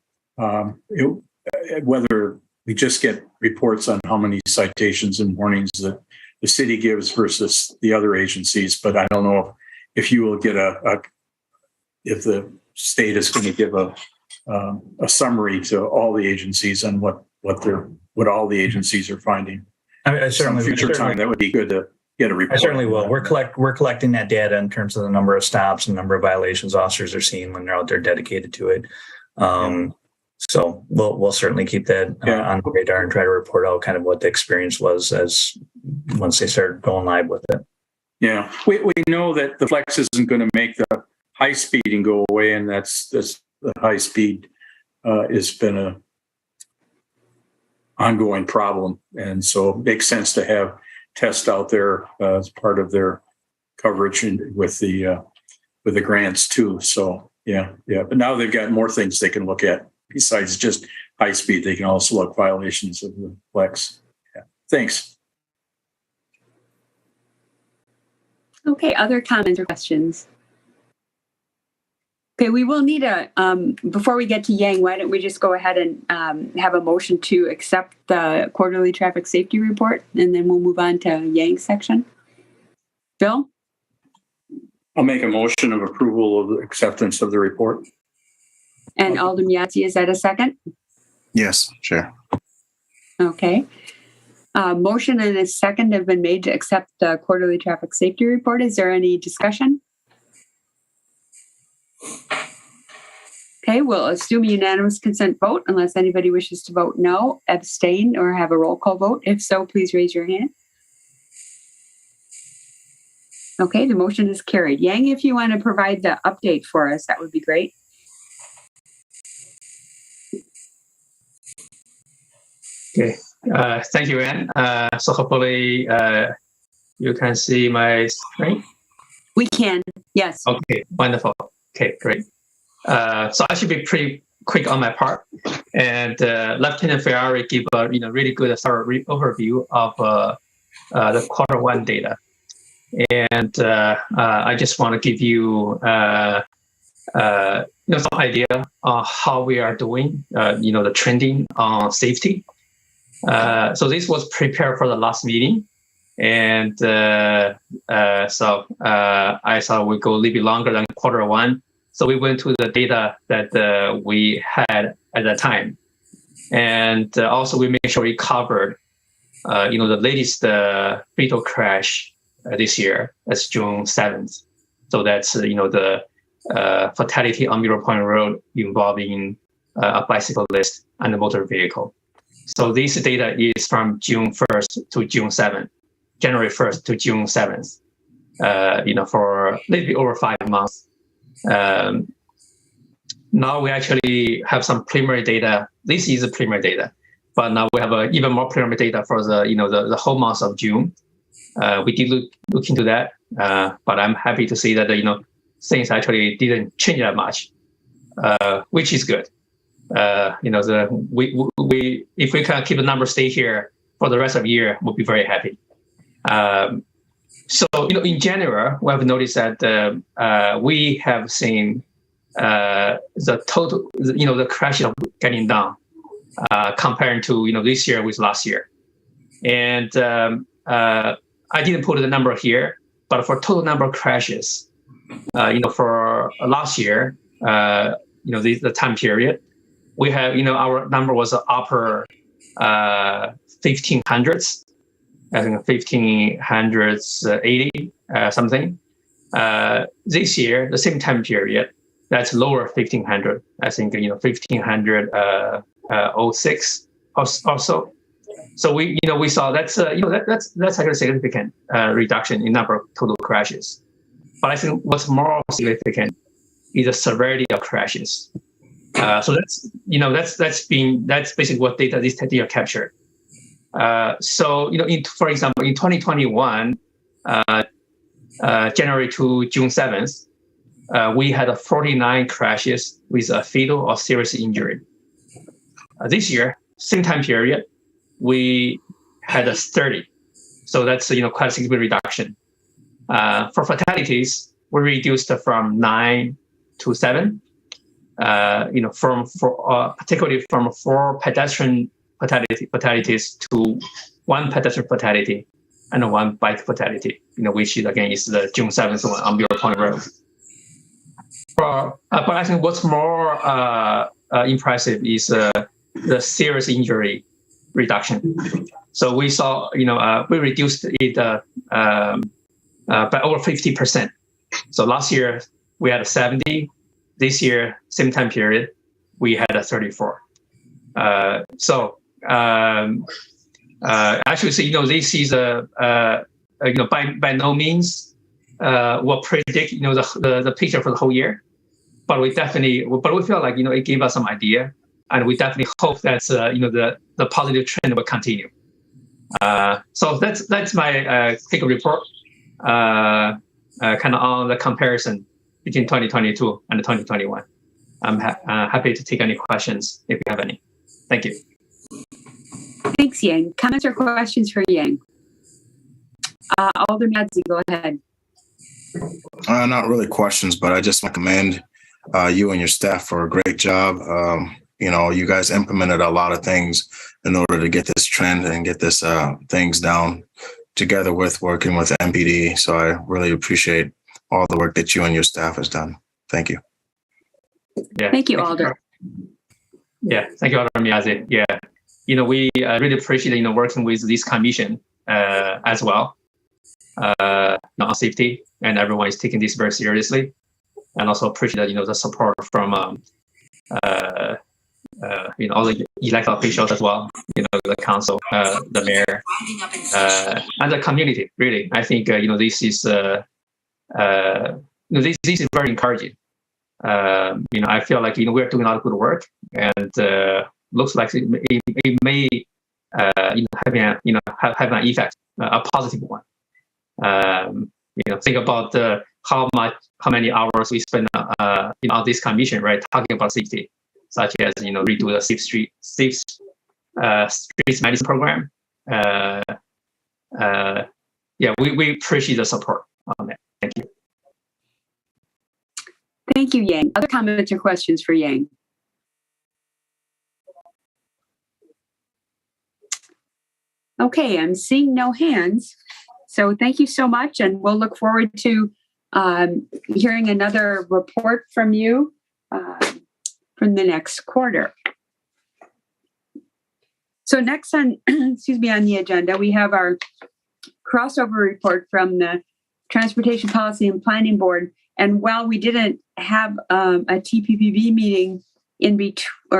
whether we just get reports on how many citations and warnings that the city gives versus the other agencies, but I don't know if you will get if the state is going to give a summary to all the agencies and what all the agencies are finding. I certainly future time that would be good to get a report. I certainly will. We're collecting that data in terms of the number of stops and number of violations officers are seeing when they're out there dedicated to it. So we'll certainly keep that on the radar and try to report out kind of what the experience was once they started going live with it. Yeah, we know that the flex isn't going to make the high speeding go away, and that's the high speed has been a ongoing problem, and so it makes sense to have tests out there as part of their coverage with the grants too. So yeah. But now they've got more things they can look at besides just high speed. They can also look violations of the flex. Yeah. Thanks. Okay, other comments or questions? Okay, we will need before we get to Yang, why don't we just go ahead and have a motion to accept the quarterly traffic safety report, and then we'll move on to Yang's section. Bill? I'll make a motion of approval of the acceptance of the report. And Alderman Yazzie, is that a second? Yes, sure. Okay. Motion and a second have been made to accept the quarterly traffic safety report. Is there any discussion? Okay, we'll assume unanimous consent vote unless anybody wishes to vote no, abstain, or have a roll call vote. If so, please raise your hand. Okay, the motion is carried. Yang, if you want to provide the update for us, that would be great. Okay, thank you, Anne. So hopefully you can see my screen. We can, yes. Okay, wonderful. Okay, great. So I should be pretty quick on my part. And Lieutenant Ferrari gave a really good thorough overview of the Q1 data. And I just want to give you some idea on how we are doing, the trending on safety. So this was prepared for the last meeting. And so I thought we'd go a little bit longer than Q1. So we went to the data that we had at that time. And also we made sure we covered, the latest fatal crash this year. That's June 7th. So that's, the fatality on Mirror Point Road involving a bicyclist and a motor vehicle. So this data is from June 1st to June 7th, January 1st to June 7th, for a little bit over 5 months. Now we actually have some preliminary data. This is the preliminary data, but now we have even more preliminary data for the whole month of June. We did look into that, but I'm happy to see that things actually didn't change that much, which is good. We if we can keep the number stay here for the rest of the year, we'll be very happy. So in general, we have noticed that we have seen the total, the crash getting down comparing to this year with last year. And I didn't put the number here, but for total number of crashes, for last year, the time period, we have, our number was upper 1500s, I think 1580 something. This year, the same time period, that's lower 1500. I think 1506 or so. So we saw that's that's actually a significant reduction in number of total crashes. But I think what's more significant is the severity of crashes. So that's basically what data this data captured. So for example, in 2021, January to June 7th, we had 49 crashes with a fatal or serious injury. This year, same time period, we had 30. So that's quite a significant reduction. For fatalities, we reduced from 9 to 7. Particularly from 4 pedestrian fatalities to 1 pedestrian fatality and 1 bike fatality, which again is the June 7th one on Mirror Point Road. But I think what's more impressive is the serious injury reduction. So we saw, we reduced it by over 50%. So last year we had 70. This year, same time period, we had 34. Actually, so, this is by no means will predict the picture for the whole year, but we feel like it gave us some idea, and we definitely hope that the positive trend will continue. So that's my quick report, kind of on the comparison between 2022 and 2021. I'm happy to take any questions if you have any. Thank you. Thanks, Yang. Comments or questions for Yang? Alder Madzi, go ahead. Not really questions, but I just commend you and your staff for a great job. You guys implemented a lot of things in order to get this trend and get this things down together with working with MPD. So I really appreciate all the work that you and your staff has done. Thank you. Yeah. Thank you, Alder. Yeah, thank you, Alder Miyazi. Yeah, we really appreciate working with this commission as well on safety, and everyone is taking this very seriously, and also appreciate the support from all the elected officials as well, the council, the mayor, and the community. Really, I think this is this is very encouraging. I feel like we're doing a lot of good work, and looks like it may have an effect, a positive one. Think about how many hours we spend on this commission, right? Talking about safety, such as redo the safe streets medicine program. We appreciate the support on that. Thank you. Thank you, Yang. Other comments or questions for Yang? Okay, I'm seeing no hands. So thank you so much, and we'll look forward to hearing another report from you from the next quarter. So next on, on the agenda, we have our crossover report from the Transportation Policy and Planning Board. And while we didn't have a TPPB meeting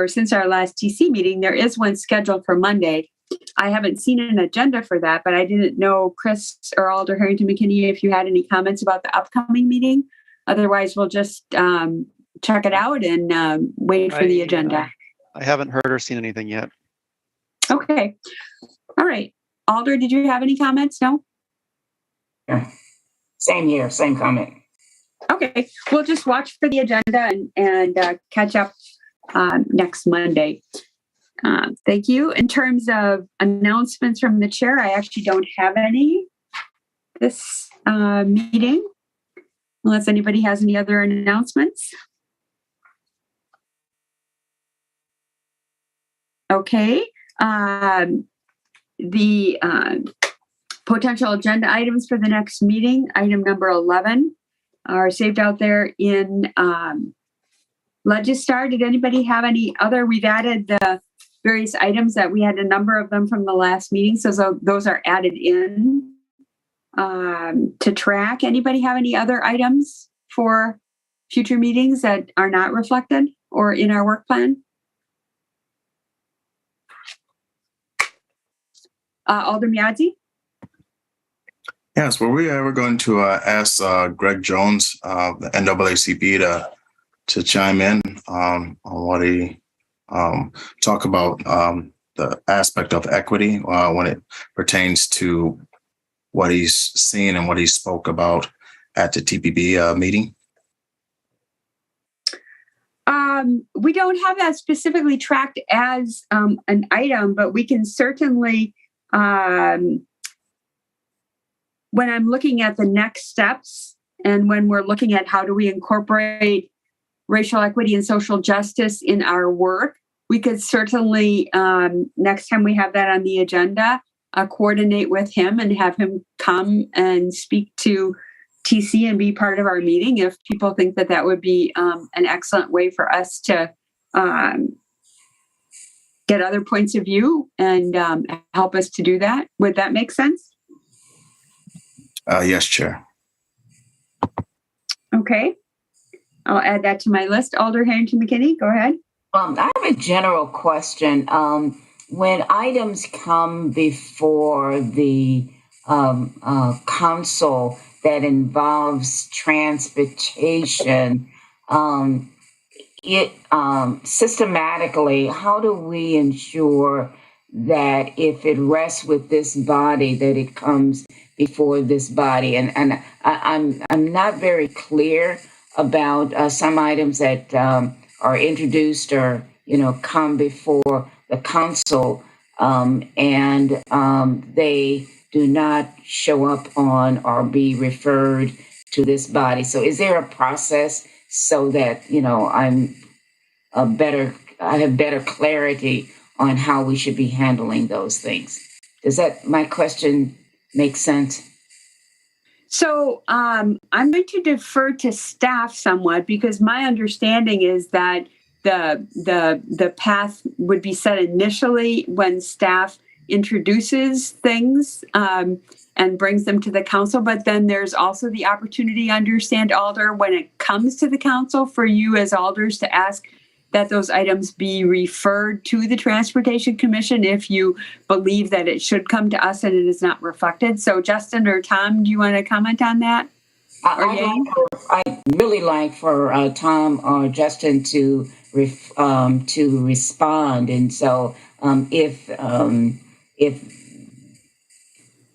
since our last TC meeting, there is one scheduled for Monday. I haven't seen an agenda for that, but I didn't know, Chris or Alder Harrington McKinney, if you had any comments about the upcoming meeting. Otherwise, we'll just check it out and wait for the agenda. I haven't heard or seen anything yet. Okay. All right. Alder, did you have any comments? No? Yeah. Same here. Same comment. Okay. We'll just watch for the agenda and catch up next Monday. Thank you. In terms of announcements from the chair, I actually don't have any this meeting, unless anybody has any other announcements. Okay. The potential agenda items for the next meeting, item number 11, are saved out there in Legistar. Did anybody have any other? We've added the various items that we had a number of them from the last meeting. So those are added in to track. Anybody have any other items for future meetings that are not reflected or in our work plan? Alder Miadzi? Yes, well, we're going to ask Greg Jones, the NAACP, to chime in on what he talk about the aspect of equity when it pertains to what he's seen and what he spoke about at the TPB meeting. We don't have that specifically tracked as an item, but we can certainly, when I'm looking at the next steps and when we're looking at how do we incorporate racial equity and social justice in our work, we could certainly, next time we have that on the agenda, coordinate with him and have him come and speak to TC and be part of our meeting if people think that that would be an excellent way for us to get other points of view and help us to do that. Would that make sense? Yes, Chair. Okay. I'll add that to my list. Alder Harrington McKinney, go ahead. I have a general question. When items come before the council that involves transportation, systematically, how do we ensure that if it rests with this body, that it comes before this body? And I'm not very clear about some items that are introduced or come before the council, and they do not show up on or be referred to this body. So is there a process so that I have better clarity on how we should be handling those things? Does my question make sense? So I'm going to defer to staff somewhat, because my understanding is that the path would be set initially when staff introduces things and brings them to the council. But then there's also the opportunity, I understand, Alder, when it comes to the council, for you as alders to ask that those items be referred to the Transportation Commission if you believe that it should come to us and it is not reflected. So Justin or Tom, do you want to comment on that? I'd really like for Tom or Justin to respond, and so if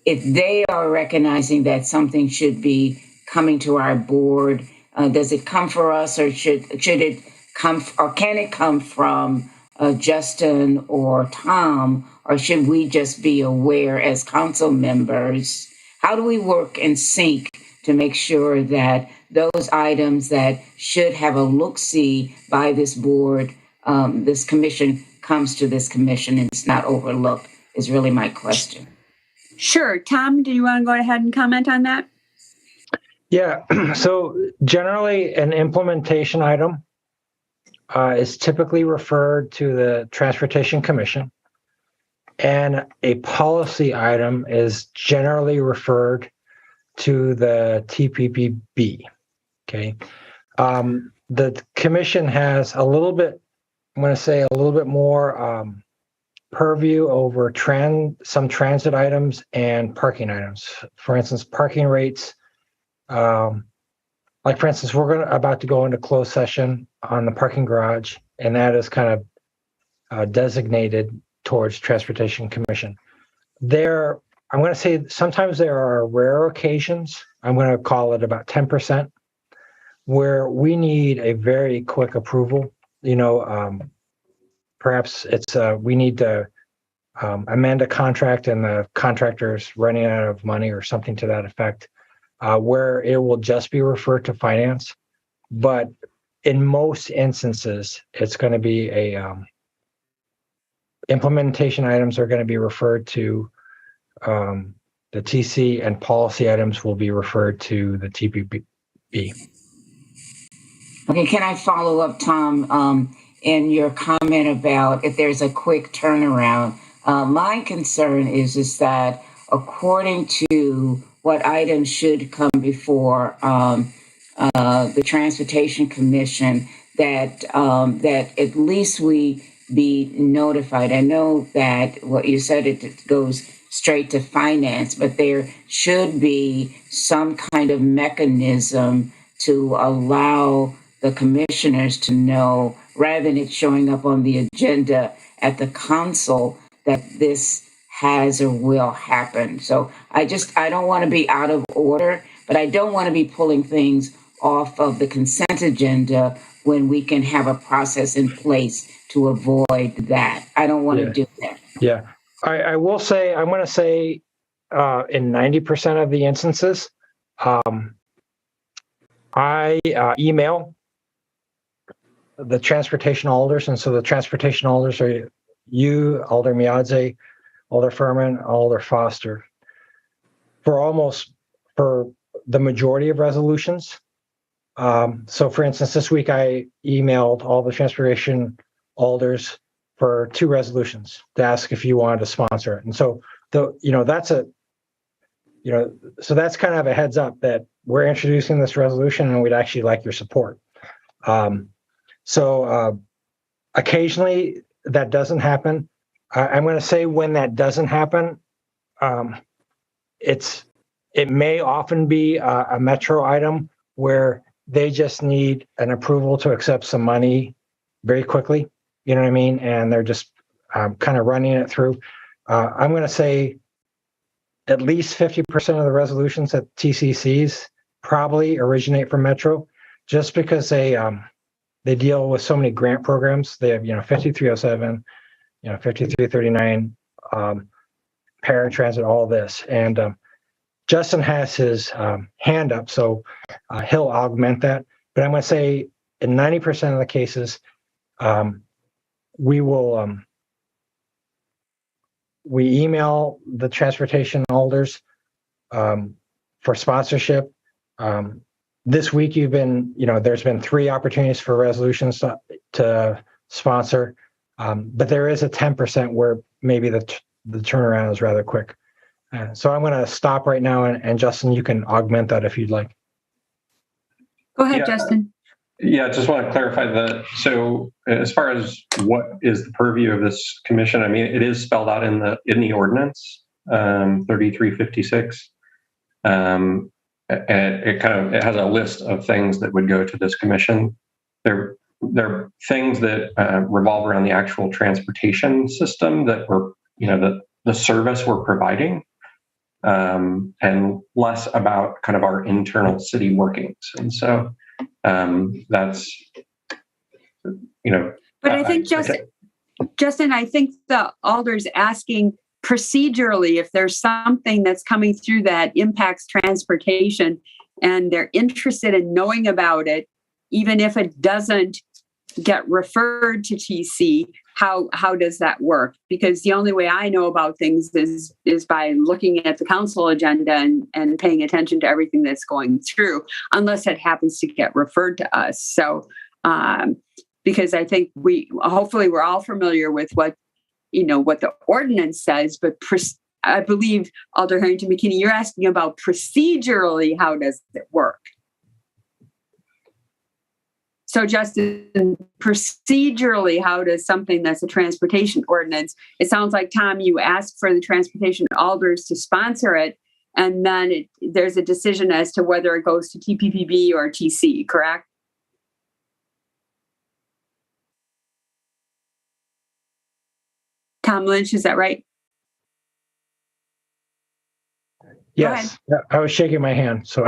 they are recognizing that something should be coming to our board, does it come for us, or should it come, or can it come from Justin or Tom, or should we just be aware as council members? How do we work in sync to make sure that those items that should have a look-see by this board, this commission, comes to this commission and it's not overlooked, is really my question. Sure. Tom, do you want to go ahead and comment on that? Yeah. So generally an implementation item is typically referred to the Transportation Commission, and a policy item is generally referred to the TPPB. Okay. The commission has a little bit, I'm going to say a little bit more purview over some transit items and parking items. For instance, parking rates. Like for instance, we're about to go into closed session on the parking garage, and that is kind of designated towards Transportation Commission. I'm going to say sometimes there are rare occasions, I'm going to call it about 10%, where we need a very quick approval. Perhaps it's we need to amend a contract and the contractor's running out of money or something to that effect, where it will just be referred to finance. But in most instances, it's going to be implementation items are going to be referred to the TC, and policy items will be referred to the TPB. Okay, can I follow up, Tom, in your comment about if there's a quick turnaround? My concern is that according to what items should come before the Transportation Commission, that at least we be notified. I know that what you said, it goes straight to finance, but there should be some kind of mechanism to allow the commissioners to know, rather than it showing up on the agenda at the council, that this has or will happen. So I don't want to be out of order, but I don't want to be pulling things off of the consent agenda when we can have a process in place to avoid that. I don't want to do that. Yeah. I will say, I'm going to say in 90% of the instances, I email the transportation alders. And so the transportation alders are you, Alder Miadze, Alder Furman, Alder Foster, for the majority of resolutions. So for instance, this week I emailed all the transportation alders for 2 resolutions to ask if you wanted to sponsor it. And so that's kind of a heads up that we're introducing this resolution and we'd actually like your support. So occasionally that doesn't happen. I'm going to say when that doesn't happen, it may often be a Metro item where they just need an approval to accept some money very quickly. You know what I mean? And they're just kind of running it through. I'm going to say at least 50% of the resolutions at TCCs probably originate from Metro, just because they deal with so many grant programs. They have 5307, 5339, paratransit, all this. And Justin has his hand up, so he'll augment that. But I'm going to say in 90% of the cases, we will we email the transportation alders for sponsorship. This week there's been 3 opportunities for resolutions to sponsor, but there is a 10% where maybe the turnaround is rather quick. So I'm going to stop right now, and Justin, you can augment that if you'd like. Go ahead, Justin. Yeah, I just want to clarify that. So as far as what is the purview of this commission, I mean, it is spelled out in the ordinance, 3356. it has a list of things that would go to this commission. There are things that revolve around the actual transportation system that we're, the service we're providing, and less about kind of our internal city workings. And so that's, But I think Justin, I think the alder's asking procedurally if there's something that's coming through that impacts transportation and they're interested in knowing about it, even if it doesn't get referred to TC, how does that work? Because the only way I know about things is by looking at the council agenda and paying attention to everything that's going through, unless it happens to get referred to us. So because I think hopefully we're all familiar with what the ordinance says, but I believe Alder Harrington McKinney, you're asking about procedurally, how does it work? So Justin, procedurally, how does something that's a transportation ordinance, it sounds like, Tom, you asked for the transportation alders to sponsor it, and then there's a decision as to whether it goes to TPPB or TC, correct? Tom Lynch, is that right? Yes, I was shaking my hand, so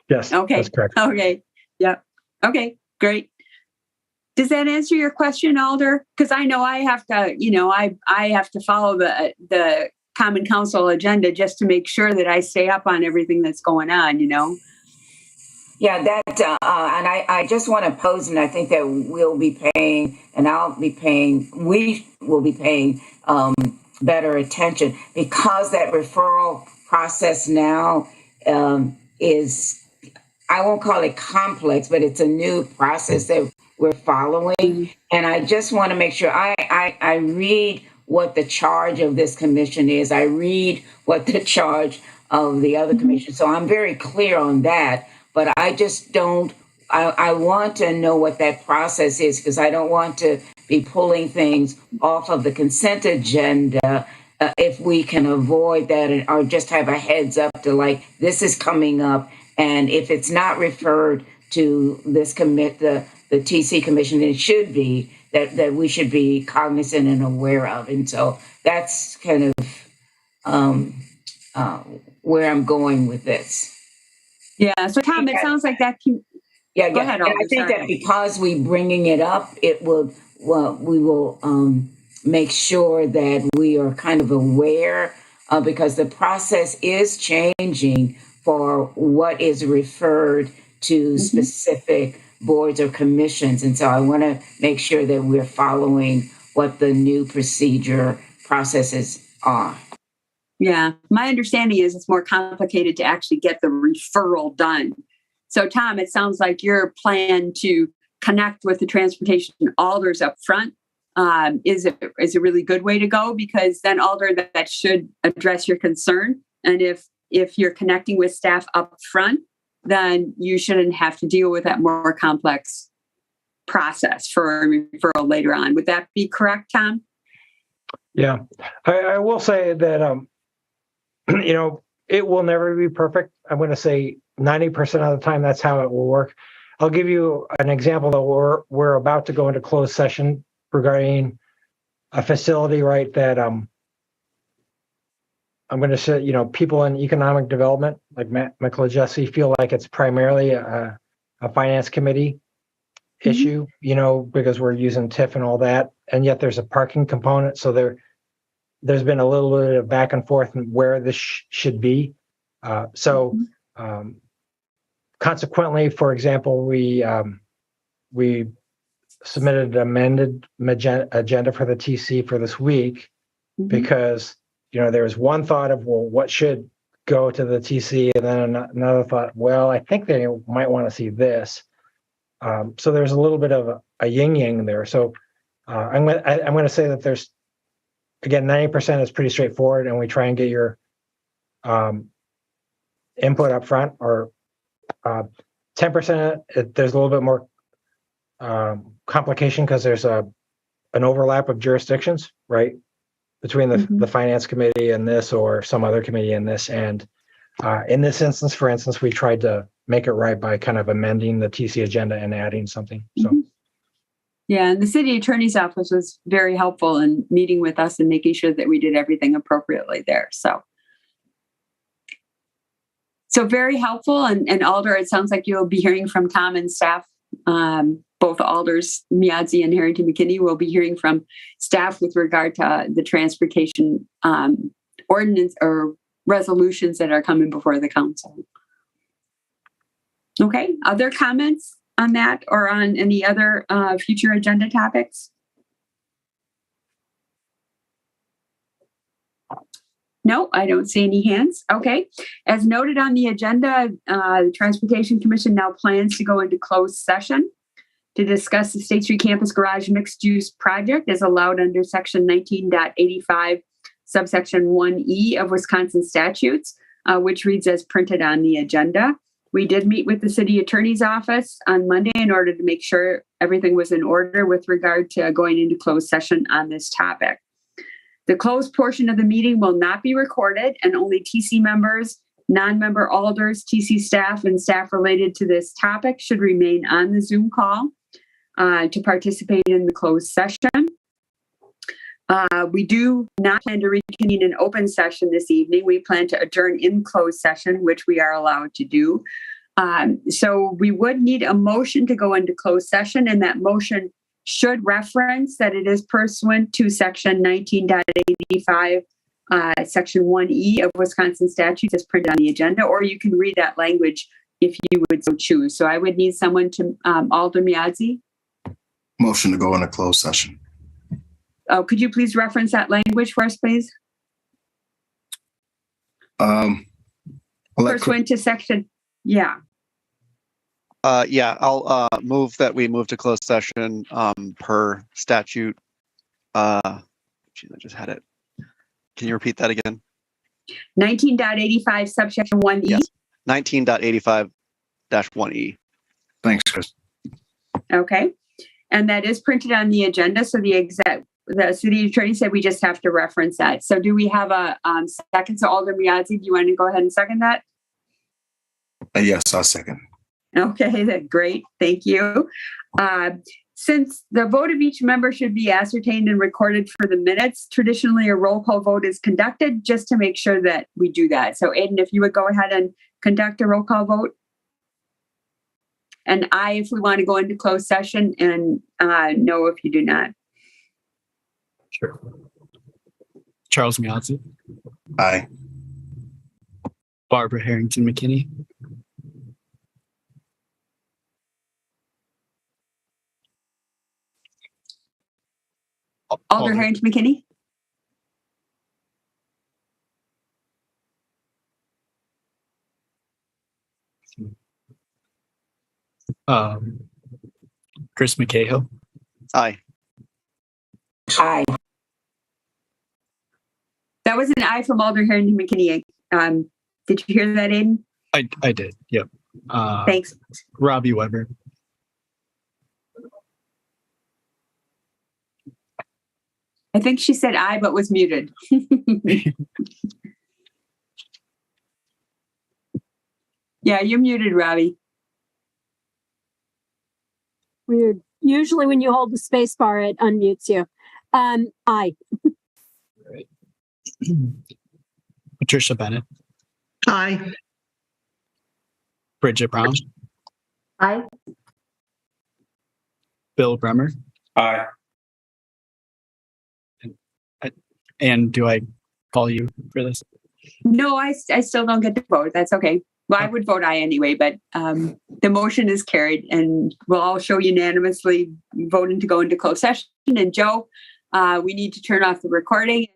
yes, okay, that's correct. Okay, yep, okay, great. Does that answer your question, Alder? Because I know I have to, I have to follow the Common Council agenda just to make sure that I stay up on everything that's going on, Yeah, that, and I just want to pose, and I think that we'll be paying, and we will be paying better attention, because that referral process now is, I won't call it complex, but it's a new process that we're following. And I just want to make sure I read what the charge of this commission is. I read what the charge of the other commission. So I'm very clear on that. But I just don't, I want to know what that process is, because I don't want to be pulling things off of the consent agenda if we can avoid that, or just have a heads up to, like, this is coming up. And if it's not referred to this the TC commission, it should be, that we should be cognizant and aware of. And so that's kind of where I'm going with this. Yeah. So Tom, it sounds like that. Go ahead, Alder, I think that because we bringing it up, we will make sure that we are kind of aware, because the process is changing for what is referred to specific boards or commissions. And so I want to make sure that we're following what the new procedure processes are. Yeah, my understanding is it's more complicated to actually get the referral done. So Tom, it sounds like your plan to connect with the transportation alders up front is a really good way to go, because then, Alder, that should address your concern. And if you're connecting with staff up front, then you shouldn't have to deal with that more complex process for a referral later on. Would that be correct, Tom? Yeah, I will say that, it will never be perfect. I'm going to say 90% of the time that's how it will work. I'll give you an example that we're about to go into closed session regarding a facility, right, that I'm going to say, people in economic development, like Matt McLejesse, feel like it's primarily a finance committee issue, because we're using TIF and all that. And yet there's a parking component. So there's been a little bit of back and forth on where this should be. Consequently, for example, we submitted an amended agenda for the TC for this week, because there was one thought of, well, what should go to the TC, and then another thought, well, I think they might want to see this. So there's a little bit of a yin-yang there. So I'm going to say that there's, again, 90% is pretty straightforward, and we try and get your input up front, or 10%, there's a little bit more complication, because there's an overlap of jurisdictions, right, between the finance committee and this, or some other committee and this. And In this instance, for instance, we tried to make it right by kind of amending the TC agenda and adding something. So. Yeah, and the city attorney's office was very helpful in meeting with us and making sure that we did everything appropriately there. So very helpful. And Alder, it sounds like you'll be hearing from Tom and staff. Both Alders, Miadzi and Harrington McKinney will be hearing from staff with regard to the transportation ordinance or resolutions that are coming before the council. Okay, other comments on that or on any other future agenda topics? No, I don't see any hands. Okay. As noted on the agenda, the Transportation Commission now plans to go into closed session to discuss the State Street Campus Garage Mixed Use Project as allowed under Section 19.85, subsection 1E of Wisconsin statutes, which reads as printed on the agenda. We did meet with the city attorney's office on Monday in order to make sure everything was in order with regard to going into closed session on this topic. The closed portion of the meeting will not be recorded, and only TC members, non-member alders, TC staff, and staff related to this topic should remain on the Zoom call to participate in the closed session. We do not plan to reconvene an open session this evening. We plan to adjourn in closed session, which we are allowed to do. So we would need a motion to go into closed session, and that motion should reference that it is pursuant to Section 19.85, Section 1E of Wisconsin statutes as printed on the agenda, or you can read that language if you would so choose. So I would need someone to, Alder Miadzi. Motion to go into closed session. Oh, could you please reference that language for us, please? Pursuant to section, yeah. Yeah, I'll move that we move to closed session per statute. Geez, I just had it. Can you repeat that again? 19.85 subsection 1E. Yes, 19.85-1E. Thanks, Chris. Okay, and that is printed on the agenda. So the city attorney said we just have to reference that. So do we have a second? So Alder Miadzi, do you want to go ahead and second that? Yes, I'll second. Okay, that's great. Thank you. Since the vote of each member should be ascertained and recorded for the minutes, traditionally a roll call vote is conducted just to make sure that we do that. So Aiden, if you would go ahead and conduct a roll call vote. And I, if we want to go into closed session, and no, if you do not. Sure. Charles Miadzi. Aye. Barbara Harrington McKinney. Alder Harrington McKinney. Chris McCahill. Aye. Aye. That was an aye from Alder Harrington McKinney. Did you hear that, Aiden? I did. Yep. Thanks. Robbie Weber. I think she said aye, but was muted. Yeah, you're muted, Robbie. Weird. Usually when you hold the space bar, it unmutes you. Aye. Right. Patricia Bennett. Aye. Bridget Brown. Aye. Bill Bremer. Aye. And do I call you for this? No, I still don't get to vote. That's okay. Well, I would vote aye anyway, but the motion is carried and we'll all show unanimously voting to go into closed session. And Joe, we need to turn off the recording.